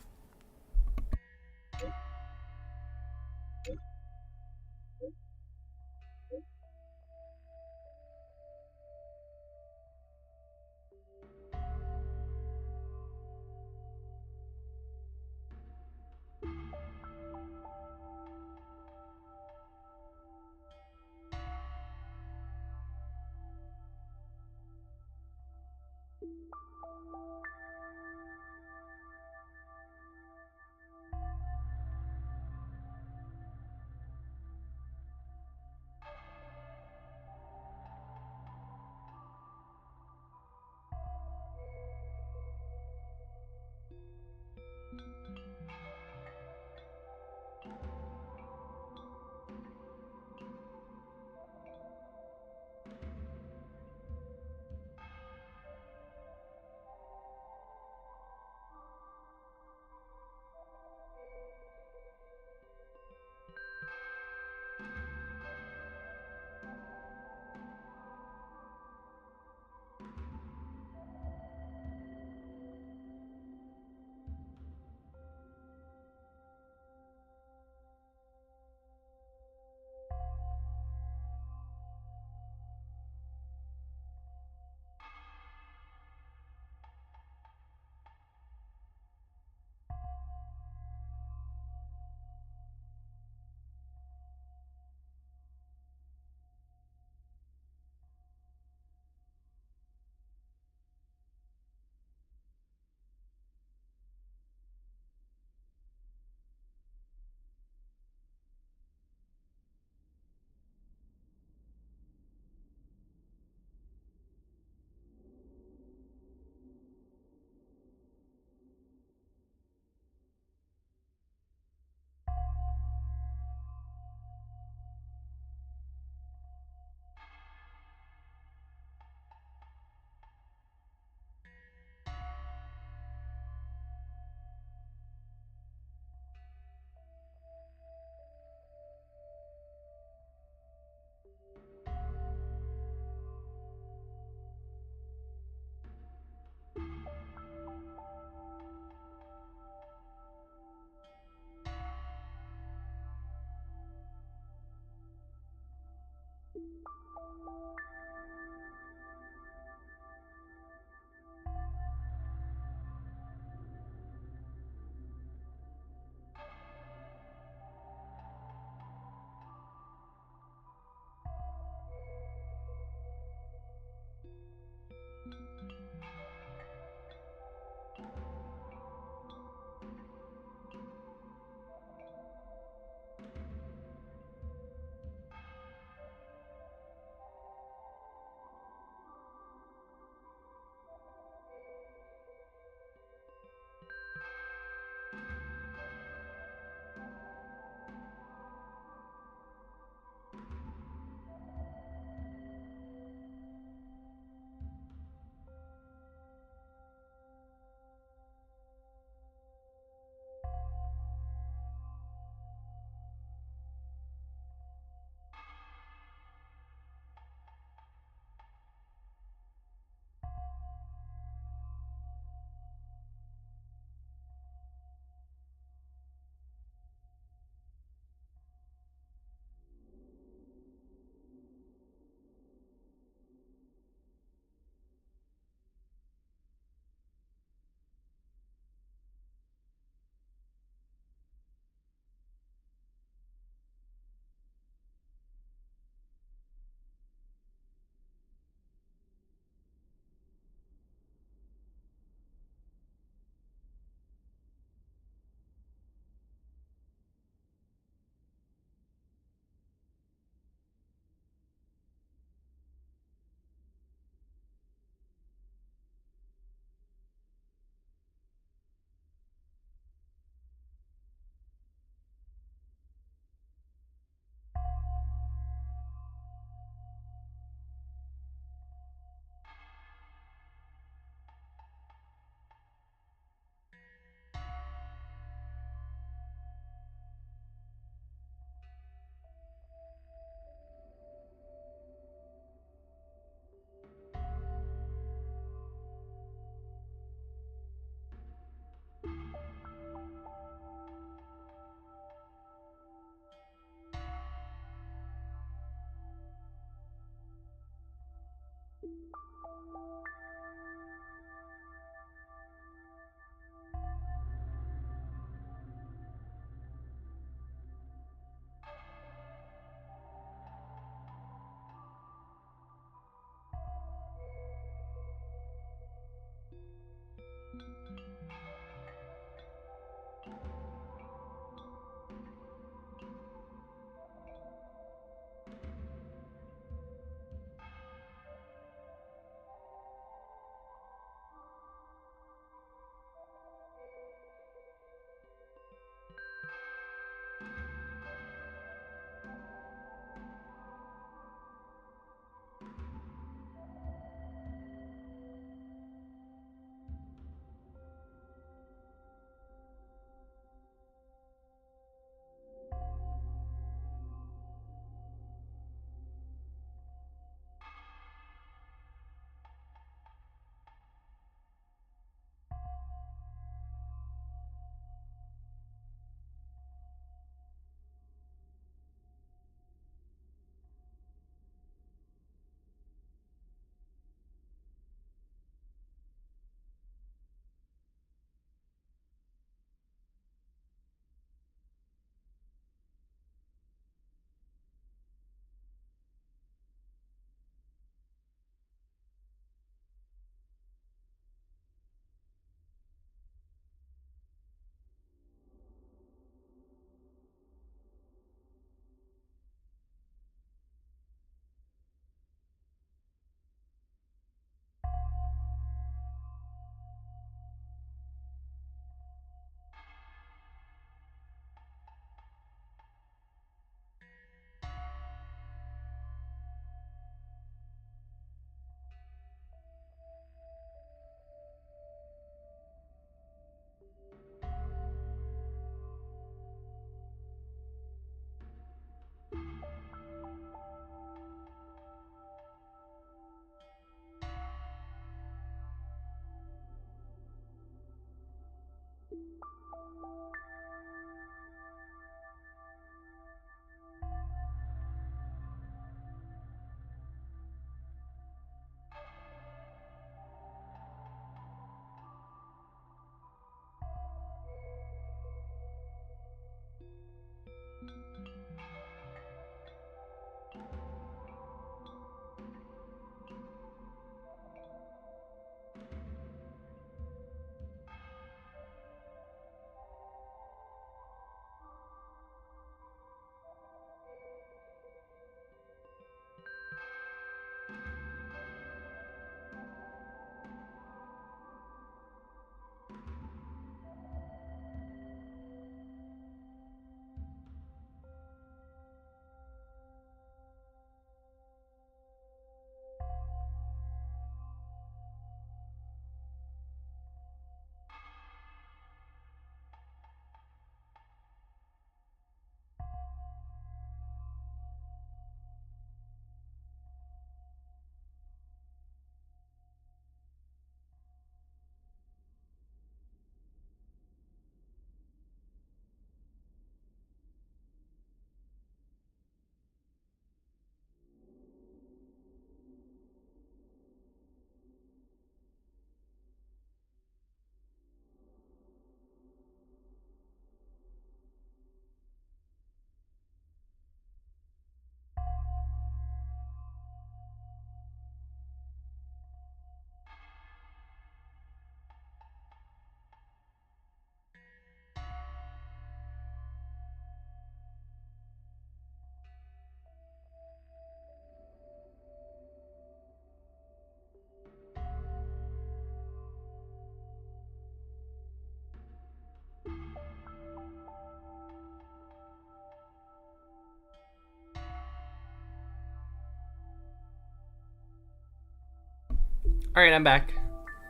Alright, I'm back.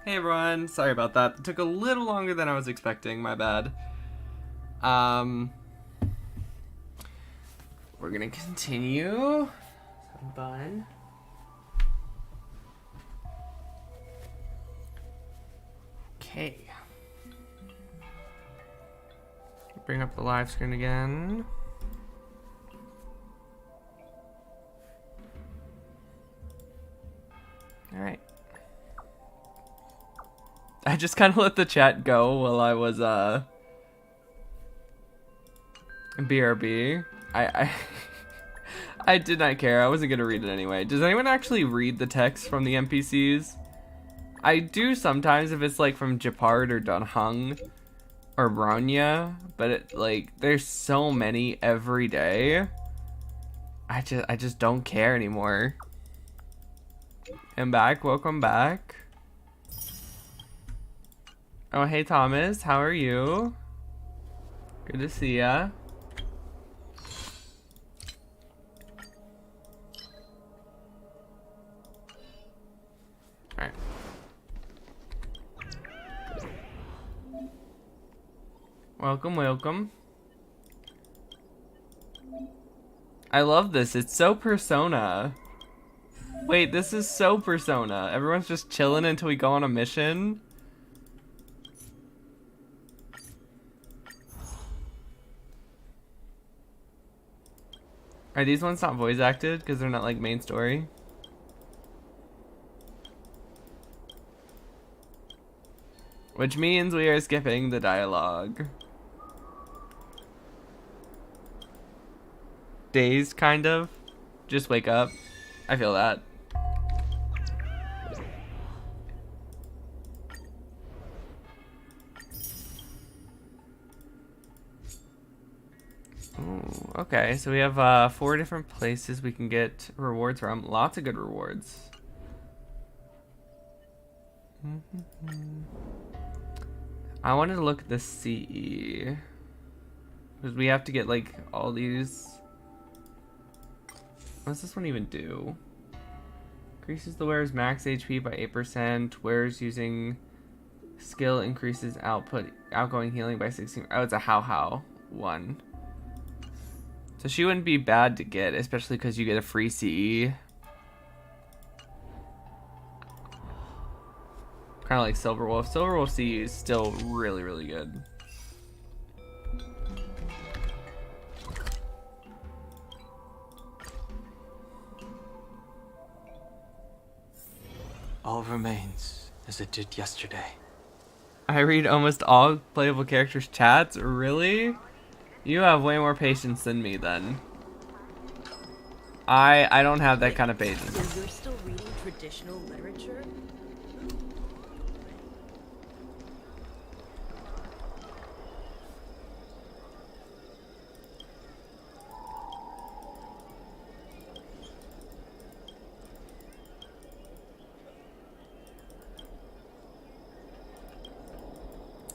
Hey everyone, sorry about that. It took a little longer than I was expecting, my bad. We're gonna continue. Some fun. Okay. Bring up the live screen again. Alright. I just kind of let the chat go while I was, BRB. I did not care. I wasn't gonna read it anyway. Does anyone actually read the text from the NPCs? I do sometimes if it's like from Japard or Dunhung or Bronya, but it, like, there's so many every day. I just don't care anymore. I'm back. Welcome back. Oh, hey Thomas, how are you? Good to see ya. Alright. Welcome, welcome. I love this. It's so Persona. Wait, this is so Persona. Everyone's just chilling until we go on a mission. Are these ones not voice acted because they're not like main story? Which means we are skipping the dialogue. Dazed, kind of. Just wake up. I feel that. Ooh, okay, so we have 4 different places we can get rewards from. Lots of good rewards. I wanted to look at the CE. Because we have to get like all these. What does this one even do? Increases the wearer's max HP by 8%. Wearers using skill increases outgoing healing by 16. Oh, it's a how one. So she wouldn't be bad to get, especially because you get a free CE. Kind of like Silverwolf. Silverwolf CE is still really, really good.
All remains as it did yesterday.
I read almost all playable characters' chats? Really? You have way more patience than me then. I don't have that kind of patience.
So you're still reading traditional literature?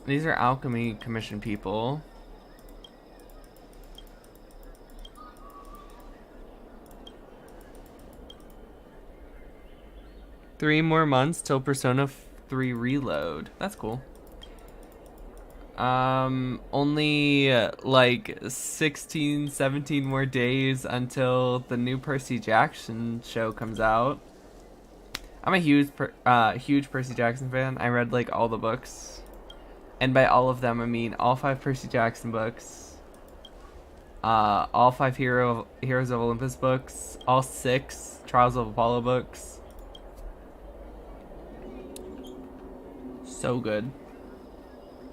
These are alchemy commission people. Three more months till Persona 3 Reload. That's cool. Only like 16, 17 more days until the new Percy Jackson show comes out. I'm a huge Percy Jackson fan. I read like all the books. And by all of them, I mean all 5 Percy Jackson books, all 5 Heroes of Olympus books, all 6 Trials of Apollo books. So good.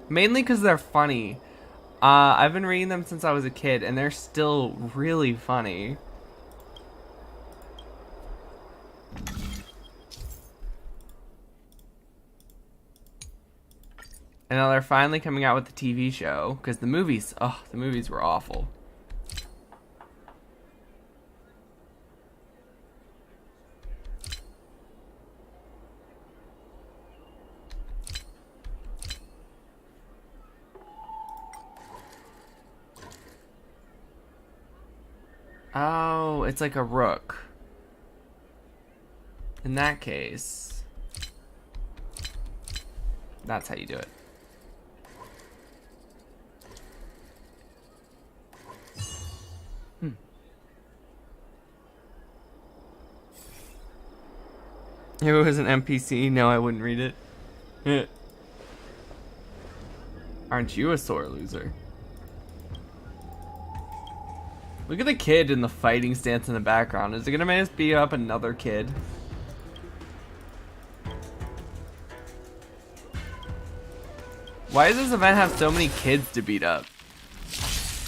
Mainly because they're funny. I've been reading them since I was a kid, and they're still really funny. And now they're finally coming out with the TV show, because the movies were awful. Oh, it's like a rook. In that case, That's how you do it. If it was an NPC, no, I wouldn't read it. Aren't you a sore loser? Look at the kid in the fighting stance in the background. Is it gonna make us beat up another kid? Why does this event have so many kids to beat up?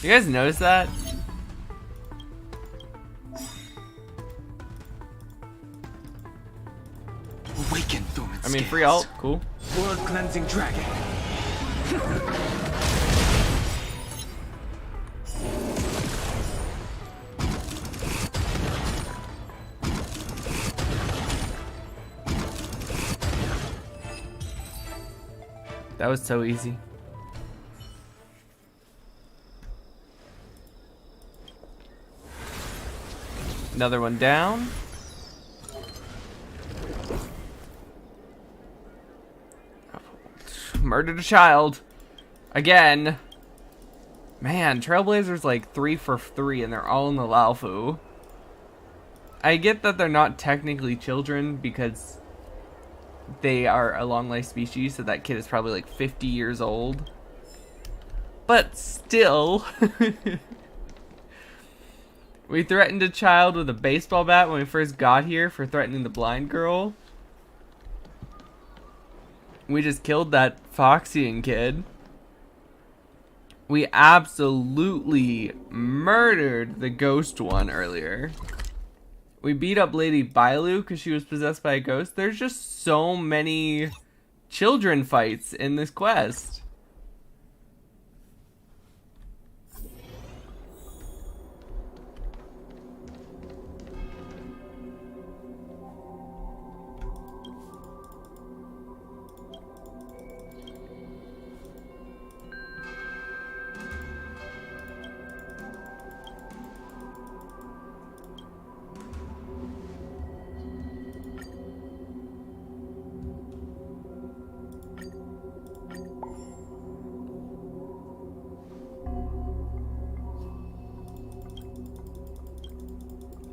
You guys notice that?
Awaken, dormant
I mean, free
scales.
ult, cool.
World cleansing dragon.
That was so easy. Another one down. Murdered a child. Again. Man, Trailblazer's like 3 for 3 and they're all in the Laofu. I get that they're not technically children because they are a long life species, so that kid is probably like 50 years old. But still. We threatened a child with a baseball bat when we first got here for threatening the blind girl. We just killed that Foxian kid. We absolutely murdered the ghost one earlier. We beat up Lady Bailu because she was possessed by a ghost. There's just so many children fights in this quest.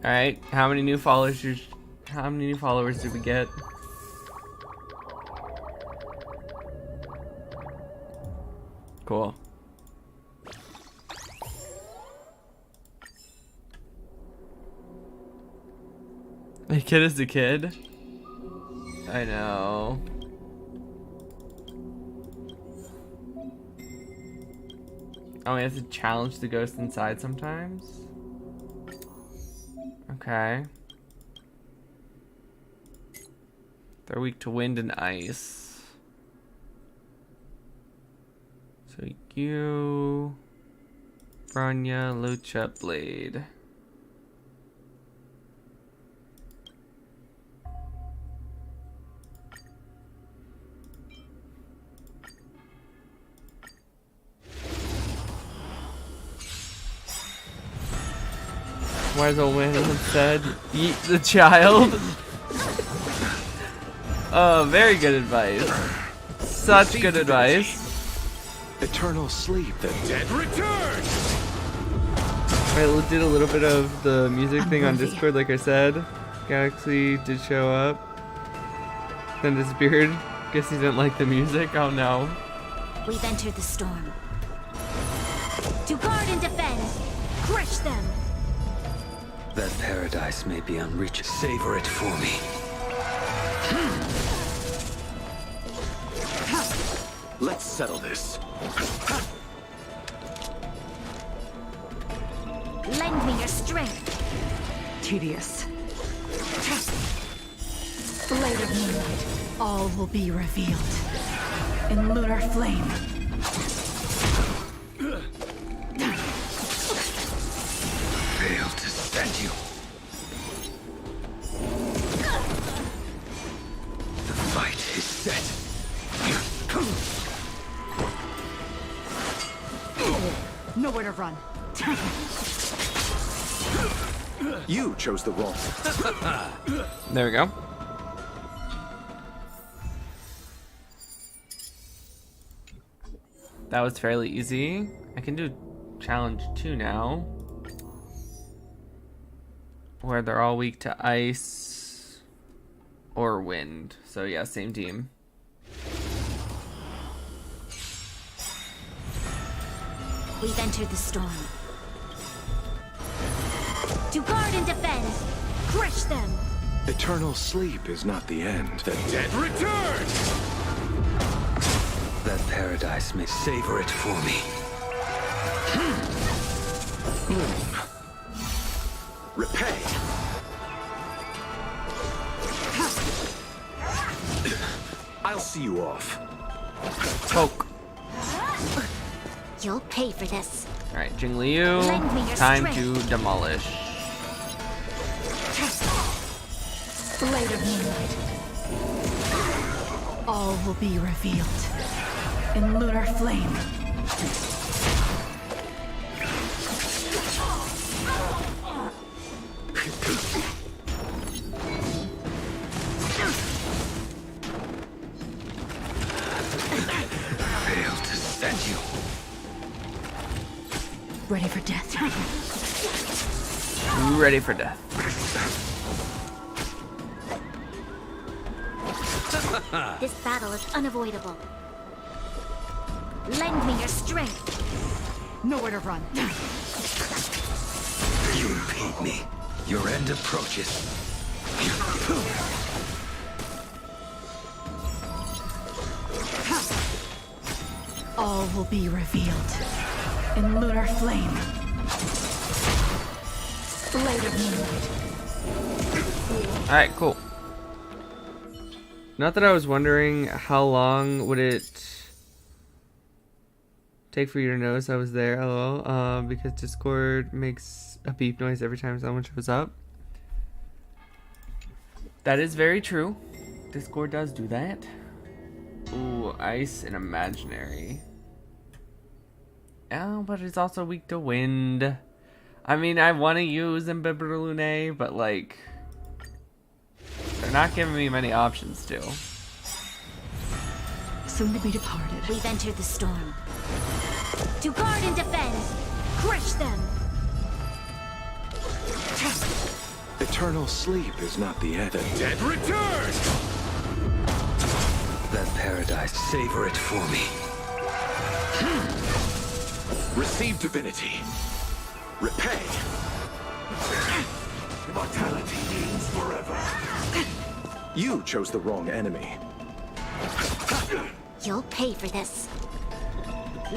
All right, how many new followers did we get? Cool. The kid is the kid. I know. Oh, we have to challenge the ghost inside sometimes? Okay. They're weak to wind and ice. So you... Bronya, Lucha, Blade. Wise old man said, eat the child. Oh, very good advice. Such good advice.
Eternal sleep. The dead return.
I did a little bit of the music thing on Discord, like I said. Galaxy did show up, then disappeared. Guess he didn't like the music. Oh no.
We've entered the storm. To guard and defend. Crush them.
That paradise may be unreachable. Savor it for me. Let's settle this.
Lend me your strength.
Tedious. Blade of moonlight, all will be revealed. In lunar flame.
Fail to stand you. The fight is set.
Nowhere to run.
You chose the wrong.
There we go. That was fairly easy. I can do challenge 2 now, where they're all weak to ice or wind. So yeah, same team.
We've entered the storm. To guard and defend, crush them!
Eternal sleep is not the end. The dead return!
That paradise may savor it for me.
Repay! I'll see you off.
Poke.
You'll pay for this.
Alright, Jing Liu.
Lend me your
Time
strength.
to demolish.
Blade of Moonlight. All will be revealed in lunar flame.
Fail to send you.
Ready for death.
Ready for death.
This battle is unavoidable. Lend me your strength.
Nowhere to run.
You impede me. Your end approaches.
All will be revealed in lunar flame. Blade of Moonlight.
Alright, cool. Not that I was wondering how long would it take for you to notice I was there, lol, because Discord makes a beep noise every time someone shows up. That is very true. Discord does do that. Ooh, ice and imaginary. Oh, but it's also weak to wind. I mean, I want to use Embibber Lune, but like, they're not giving me many options still.
Soon to be departed.
We've entered the storm. To guard and defend, crush them!
Eternal sleep is not the end. The dead return!
That paradise, savor it for me.
Receive divinity. Repay. Immortality means forever. You chose the wrong enemy.
You'll pay for this.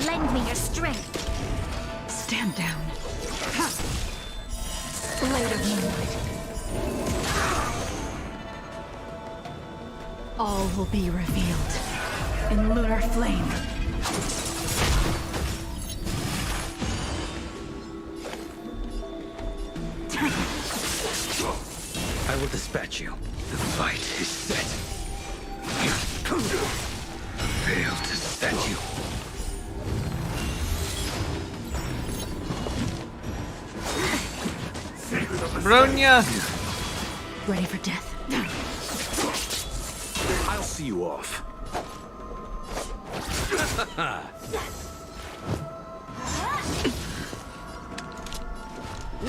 Lend me your strength.
Stand down. Blade of Moonlight. All will be revealed in lunar flame.
I will dispatch you. The fight is set. Fail to send you.
Bronya!
Ready for death.
I'll see you off.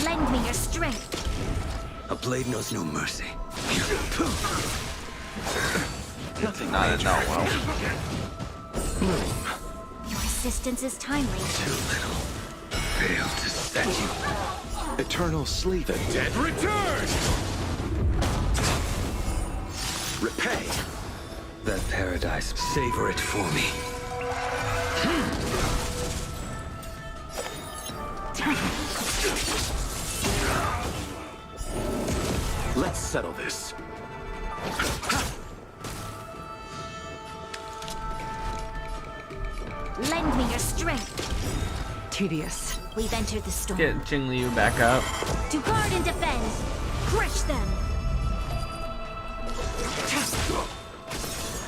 Lend me your strength.
A blade knows no mercy.
Nothing
Not
major.
well.
Your assistance is timely.
Too little. Fail to send you.
Eternal sleep. The dead return! Repay.
That paradise, savor it for me.
Let's settle this.
Lend me your strength.
Tedious.
We've entered the storm.
Get Jing Liu back up.
To guard and defend, crush them.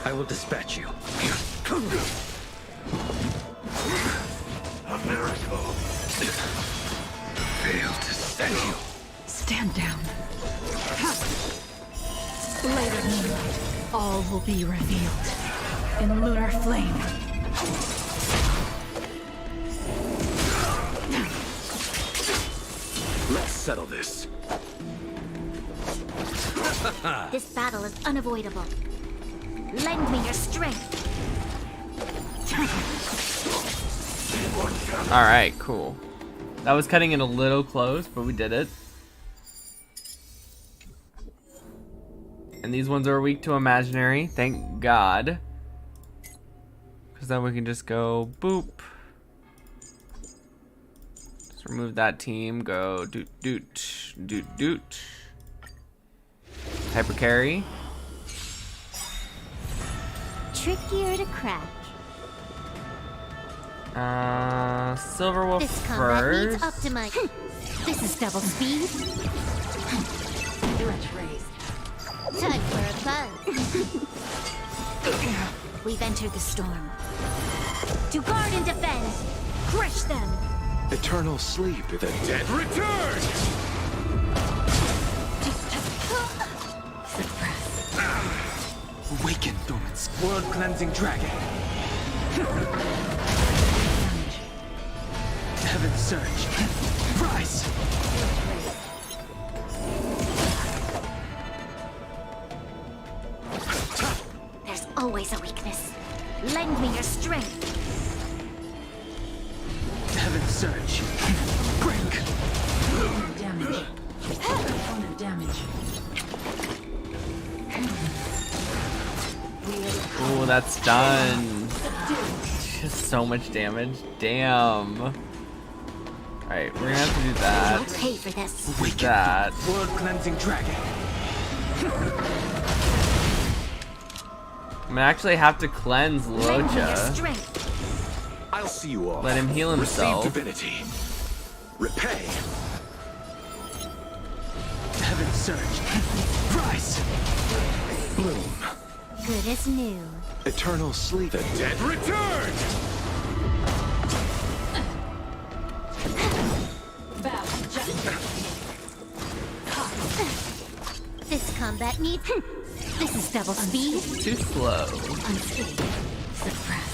I will dispatch you.
A miracle.
Fail to send you.
Stand down. Blade of Moonlight. All will be revealed in lunar flame.
settle this.
This battle is unavoidable. Lend me your strength.
Alright, cool. That was cutting it a little close, but we did it. And these ones are weak to imaginary, thank God. Because then we can just go boop. Just remove that team, go doot doot, doot doot. Hyper carry.
Trickier to crack.
Silver Wolf
This combat
first.
needs optimized. This is double speed. Time for a buzz. We've entered the storm. To guard and defend. Crush them.
Eternal sleep. The dead return!
Awaken, Dormants.
World cleansing dragon. Heaven surge. Prize.
There's always a weakness. Lend me your strength.
Heaven surge. Break.
Damage. Opponent damage.
Ooh, that's done. Just so much damage. Damn. Alright, we're gonna have to do that.
You'll pay for this.
Do that.
World cleansing dragon.
I'm gonna actually have to cleanse
Lend me your
Locha.
strength.
I'll see you all.
Let him heal himself.
Receive divinity. Repay.
Heaven surge. Prize.
Bloom.
Good as new.
Eternal sleep. The dead return!
This combat needs. This is double speed.
Too slow.
Unscathed. Suppress.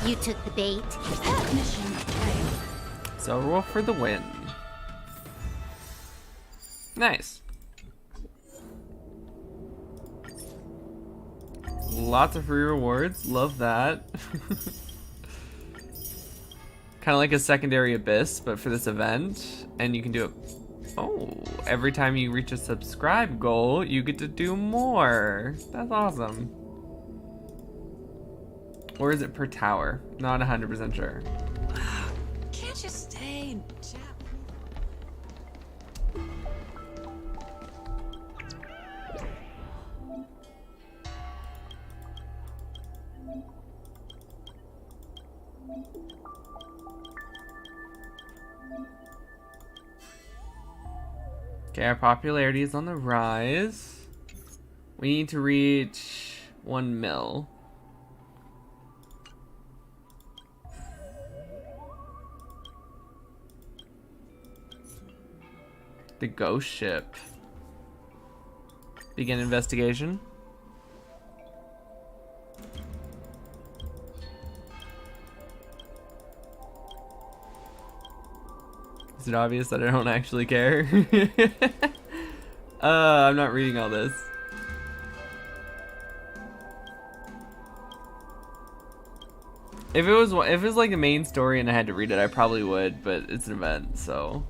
You took the bait.
Mission failed.
So roll for the win. Nice. Lots of free rewards. Love that. Kind of like a secondary abyss, but for this event. And you can do it. Oh, every time you reach a subscribe goal, you get to do more. That's awesome. Or is it per tower? Not 100% sure.
Can't you stay and chat?
Okay, our popularity is on the rise. We need to reach 1 mil. The ghost ship. Begin investigation. Is it obvious that I don't actually care? I'm not reading all this. If it was like the main story and I had to read it, I probably would, but it's an event, so.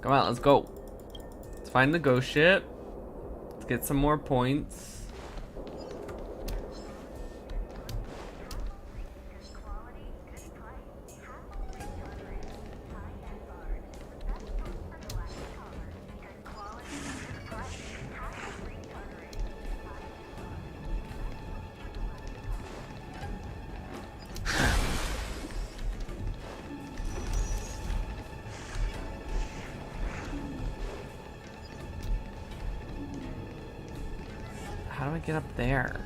Come on, let's go. Let's find the ghost ship. Let's get some more points. How do I get up there?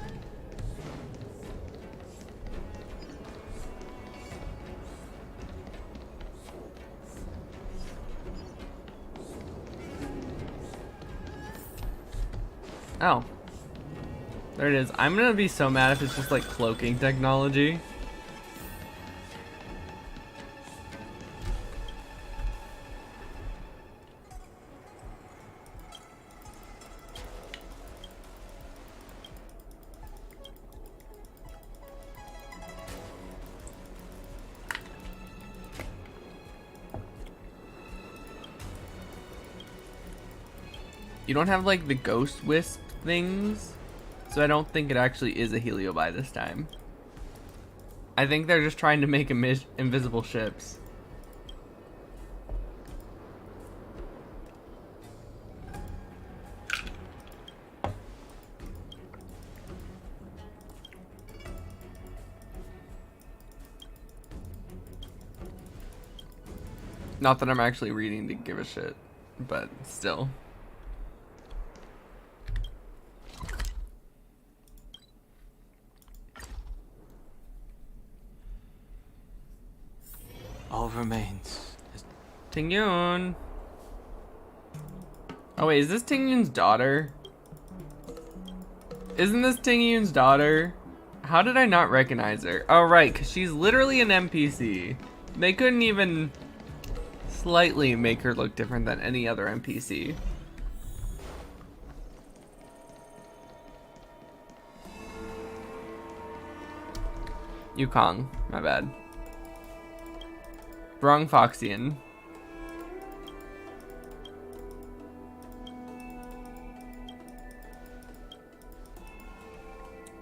Oh. There it is. I'm gonna be so mad if it's just like cloaking technology. You don't have like the ghost wisp things, so I don't think it actually is a heliobi this time. I think they're just trying to make invisible ships. Not that I'm actually reading to give a shit, but still.
All remains.
Tingyun. Oh wait, is this Tingyun's daughter? Isn't this Tingyun's daughter? How did I not recognize her? Oh right, because she's literally an NPC. They couldn't even slightly make her look different than any other NPC. Yukong, my bad. Wrong Foxian.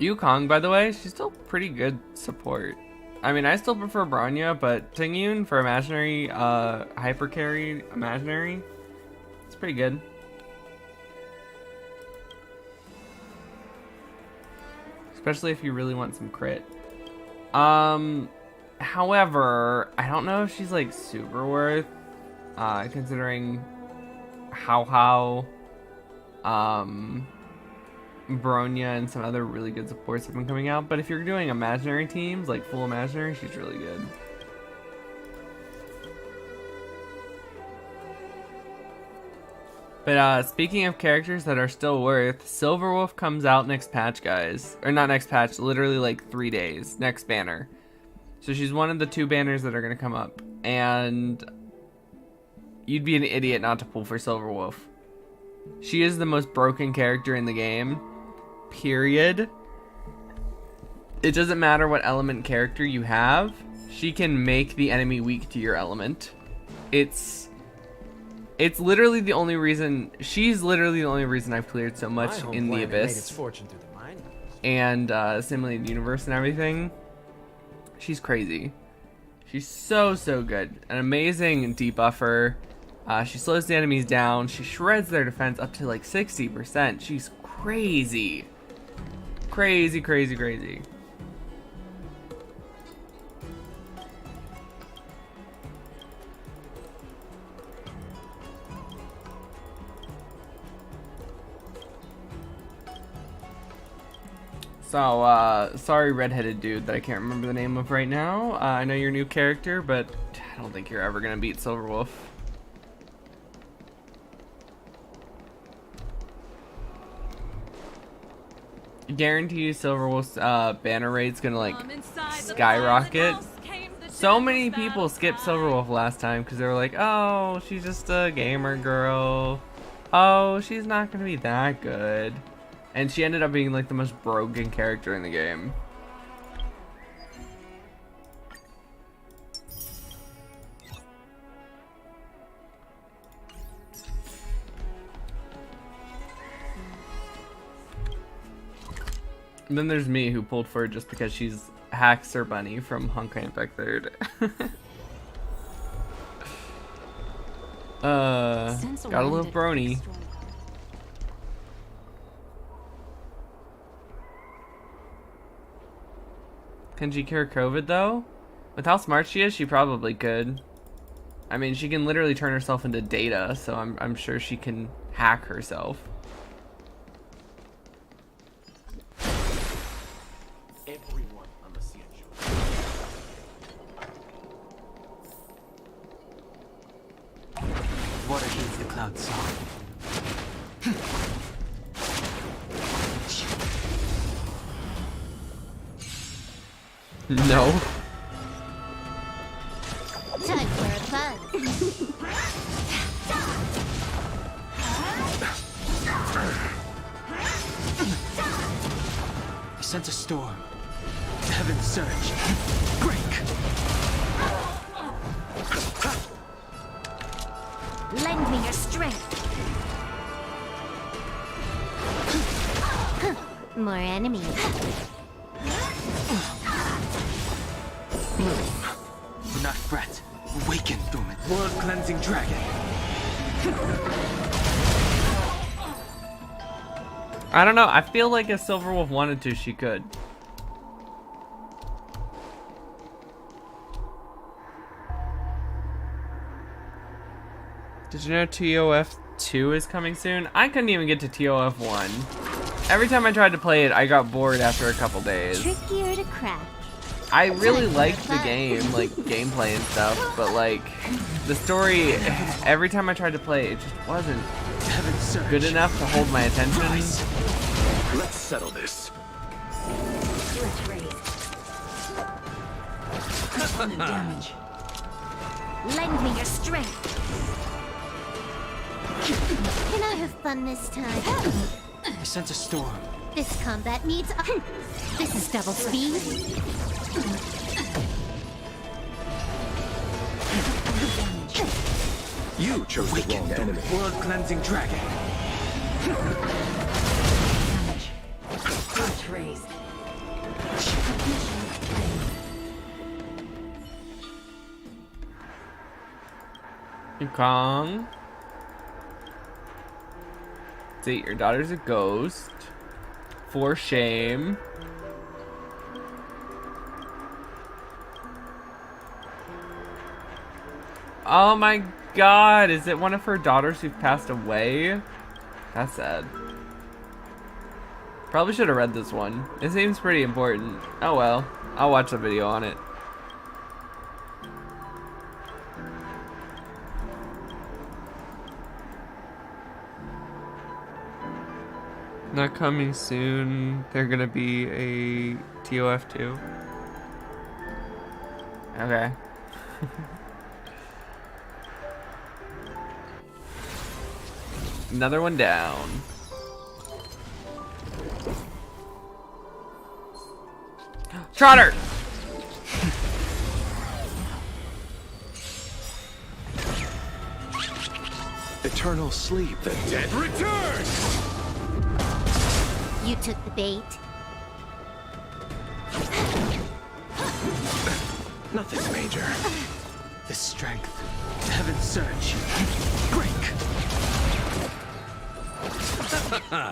Yukong, by the way, she's still pretty good support. I mean, I still prefer Bronya, but Tingyun for imaginary, hyper carry imaginary, it's pretty good. Especially if you really want some crit. However, I don't know if she's like super worth, considering how Bronya and some other really good supports have been coming out. But if you're doing imaginary teams, like full imaginary, she's really good. But speaking of characters that are still worth, Silverwolf comes out next patch, guys. Or not next patch, literally like 3 days. Next banner. So she's one of the 2 banners that are going to come up. And you'd be an idiot not to pull for Silverwolf. She is the most broken character in the game. Period. It doesn't matter what element character you have. She can make the enemy weak to your element. It's literally the only reason. She's literally the only reason I've cleared so much in the Abyss. And Simulated Universe and everything. She's crazy. She's so good. An amazing debuffer. She slows the enemies down. She shreds their defense up to like 60%. She's crazy. Crazy. So, sorry redheaded dude that I can't remember the name of right now. I know you're a new character, but I don't think you're ever gonna beat Silverwolf. Guarantee you Silverwolf's banner rate's gonna like skyrocket. So many people skipped Silverwolf last time because they were like, oh, she's just a gamer girl. Oh, she's not gonna be that good. And she ended up being like the most broken character in the game. And then there's me who pulled for her just because she's Haxer Bunny from Honkai Impact 3rd. Gotta love Brony. Can she cure COVID though? With how smart she is, she probably could. I mean, she can literally turn herself into data, so I'm sure she can hack herself.
Everyone on the CNG.
Water heats the cloud song.
No.
Time for a fun.
I sense a storm. Heaven's surge. Break!
Lend me your strength. More enemies.
Do not fret. Awaken, Dormant. World-cleansing dragon.
I don't know. I feel like if Silverwolf wanted to, she could. Did you know TOF 2 is coming soon? I couldn't even get to TOF 1. Every time I tried to play it, I got bored after a couple days.
Trickier to crack.
I really liked the game, like gameplay and stuff, but like the story, every time I tried to play it, just wasn't good enough to hold my attention.
Let's settle this.
Let's raise. On the damage.
Lend me your strength. Can I have fun this time?
I sense a storm.
This combat needs This is double speed.
You chose the wrong enemy.
World-cleansing dragon.
Damage. Let's raise.
Kong. See, your daughter's a ghost. For shame. Oh my god, is it one of her daughters who've passed away? That's sad. Probably should have read this one. It seems pretty important. Oh well, I'll watch the video on it. Not coming soon. They're gonna be a TOF 2. Okay. Another one down. Trotter!
Eternal sleep. The dead return!
You took the bait.
Nothing major.
The strength. Heaven's surge. Break!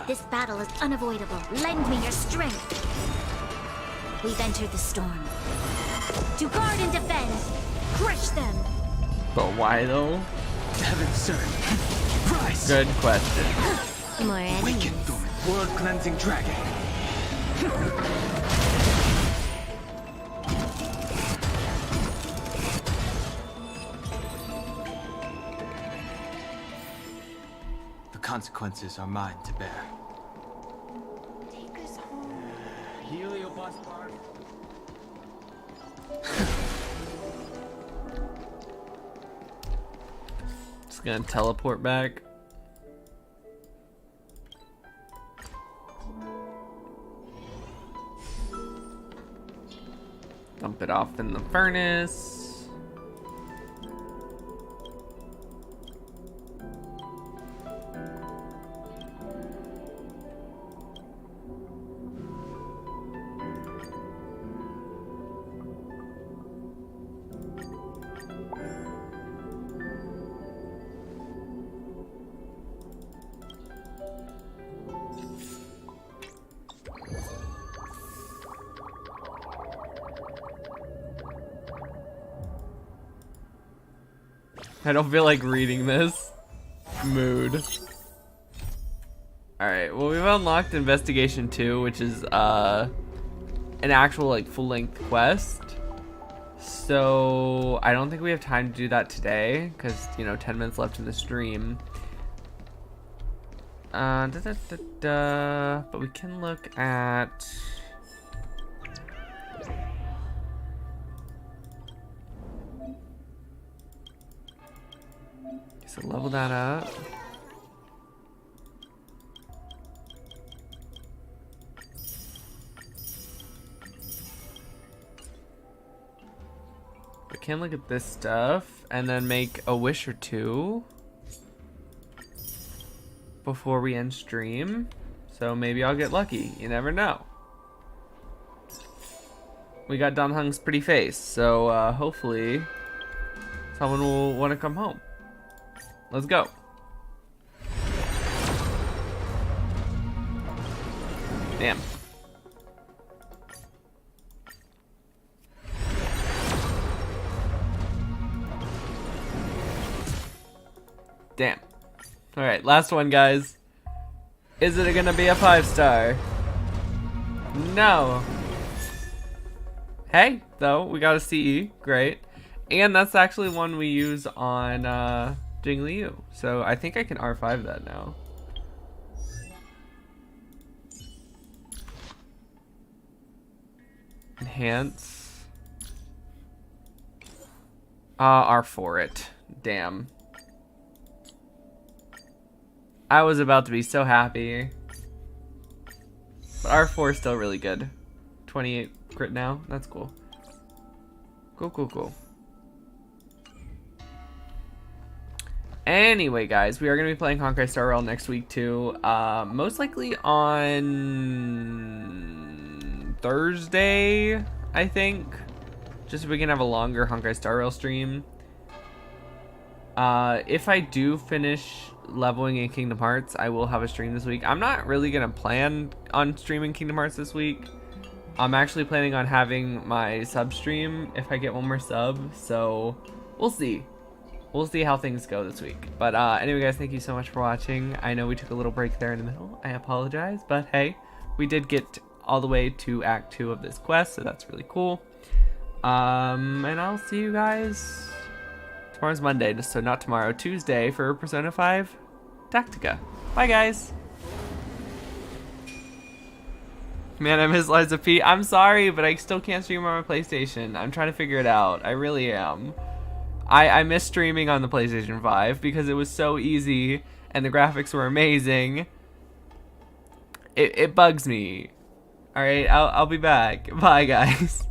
This battle is unavoidable. Lend me your strength. We've entered the storm. To guard and defend. Crush them.
But why though?
Heaven's surge. Rise!
Good question.
More enemies.
World-cleansing dragon.
The consequences are mine to bear.
Take us home.
Heliobus bar.
Just gonna teleport back. Dump it off in the furnace. I don't feel like reading this. Mood. Alright, well we've unlocked Investigation 2, which is an actual like full-length quest. So I don't think we have time to do that today, because you know 10 minutes left in the stream. But we can look at So level that up. We can look at this stuff and then make a wish or two before we end stream. So maybe I'll get lucky. You never know. We got Don Hung's pretty face, so hopefully someone will want to come home. Let's go. Damn. Damn. Alright, last one, guys. Is it gonna be a 5-star? No. Hey, though, we got a CE. Great. And that's actually one we use on Jingliu. So I think I can R5 that now. Enhance. R4 it. Damn. I was about to be so happy. But R4 is still really good. 28 crit now. That's cool. Cool. Anyway, guys, we are going to be playing Honkai Star Rail next week, too. Most likely on Thursday, I think. Just so we can have a longer Honkai Star Rail stream. If I do finish leveling in Kingdom Hearts, I will have a stream this week. I'm not really going to plan on streaming Kingdom Hearts this week. I'm actually planning on having my sub stream if I get one more sub. So we'll see. We'll see how things go this week. But anyway, guys, thank you so much for watching. I know we took a little break there in the middle. I apologize. But hey, we did get all the way to Act 2 of this quest. So that's really cool. And I'll see you guys... Tomorrow's Monday, so not tomorrow. Tuesday for Persona 5 Tactica. Bye, guys. Man, I miss Liza P. I'm sorry, but I still can't stream on my PlayStation. I'm trying to figure it out. I really am. I miss streaming on the PlayStation 5 because it was so easy and the graphics were amazing. It bugs me. Alright, I'll be back. Bye, guys.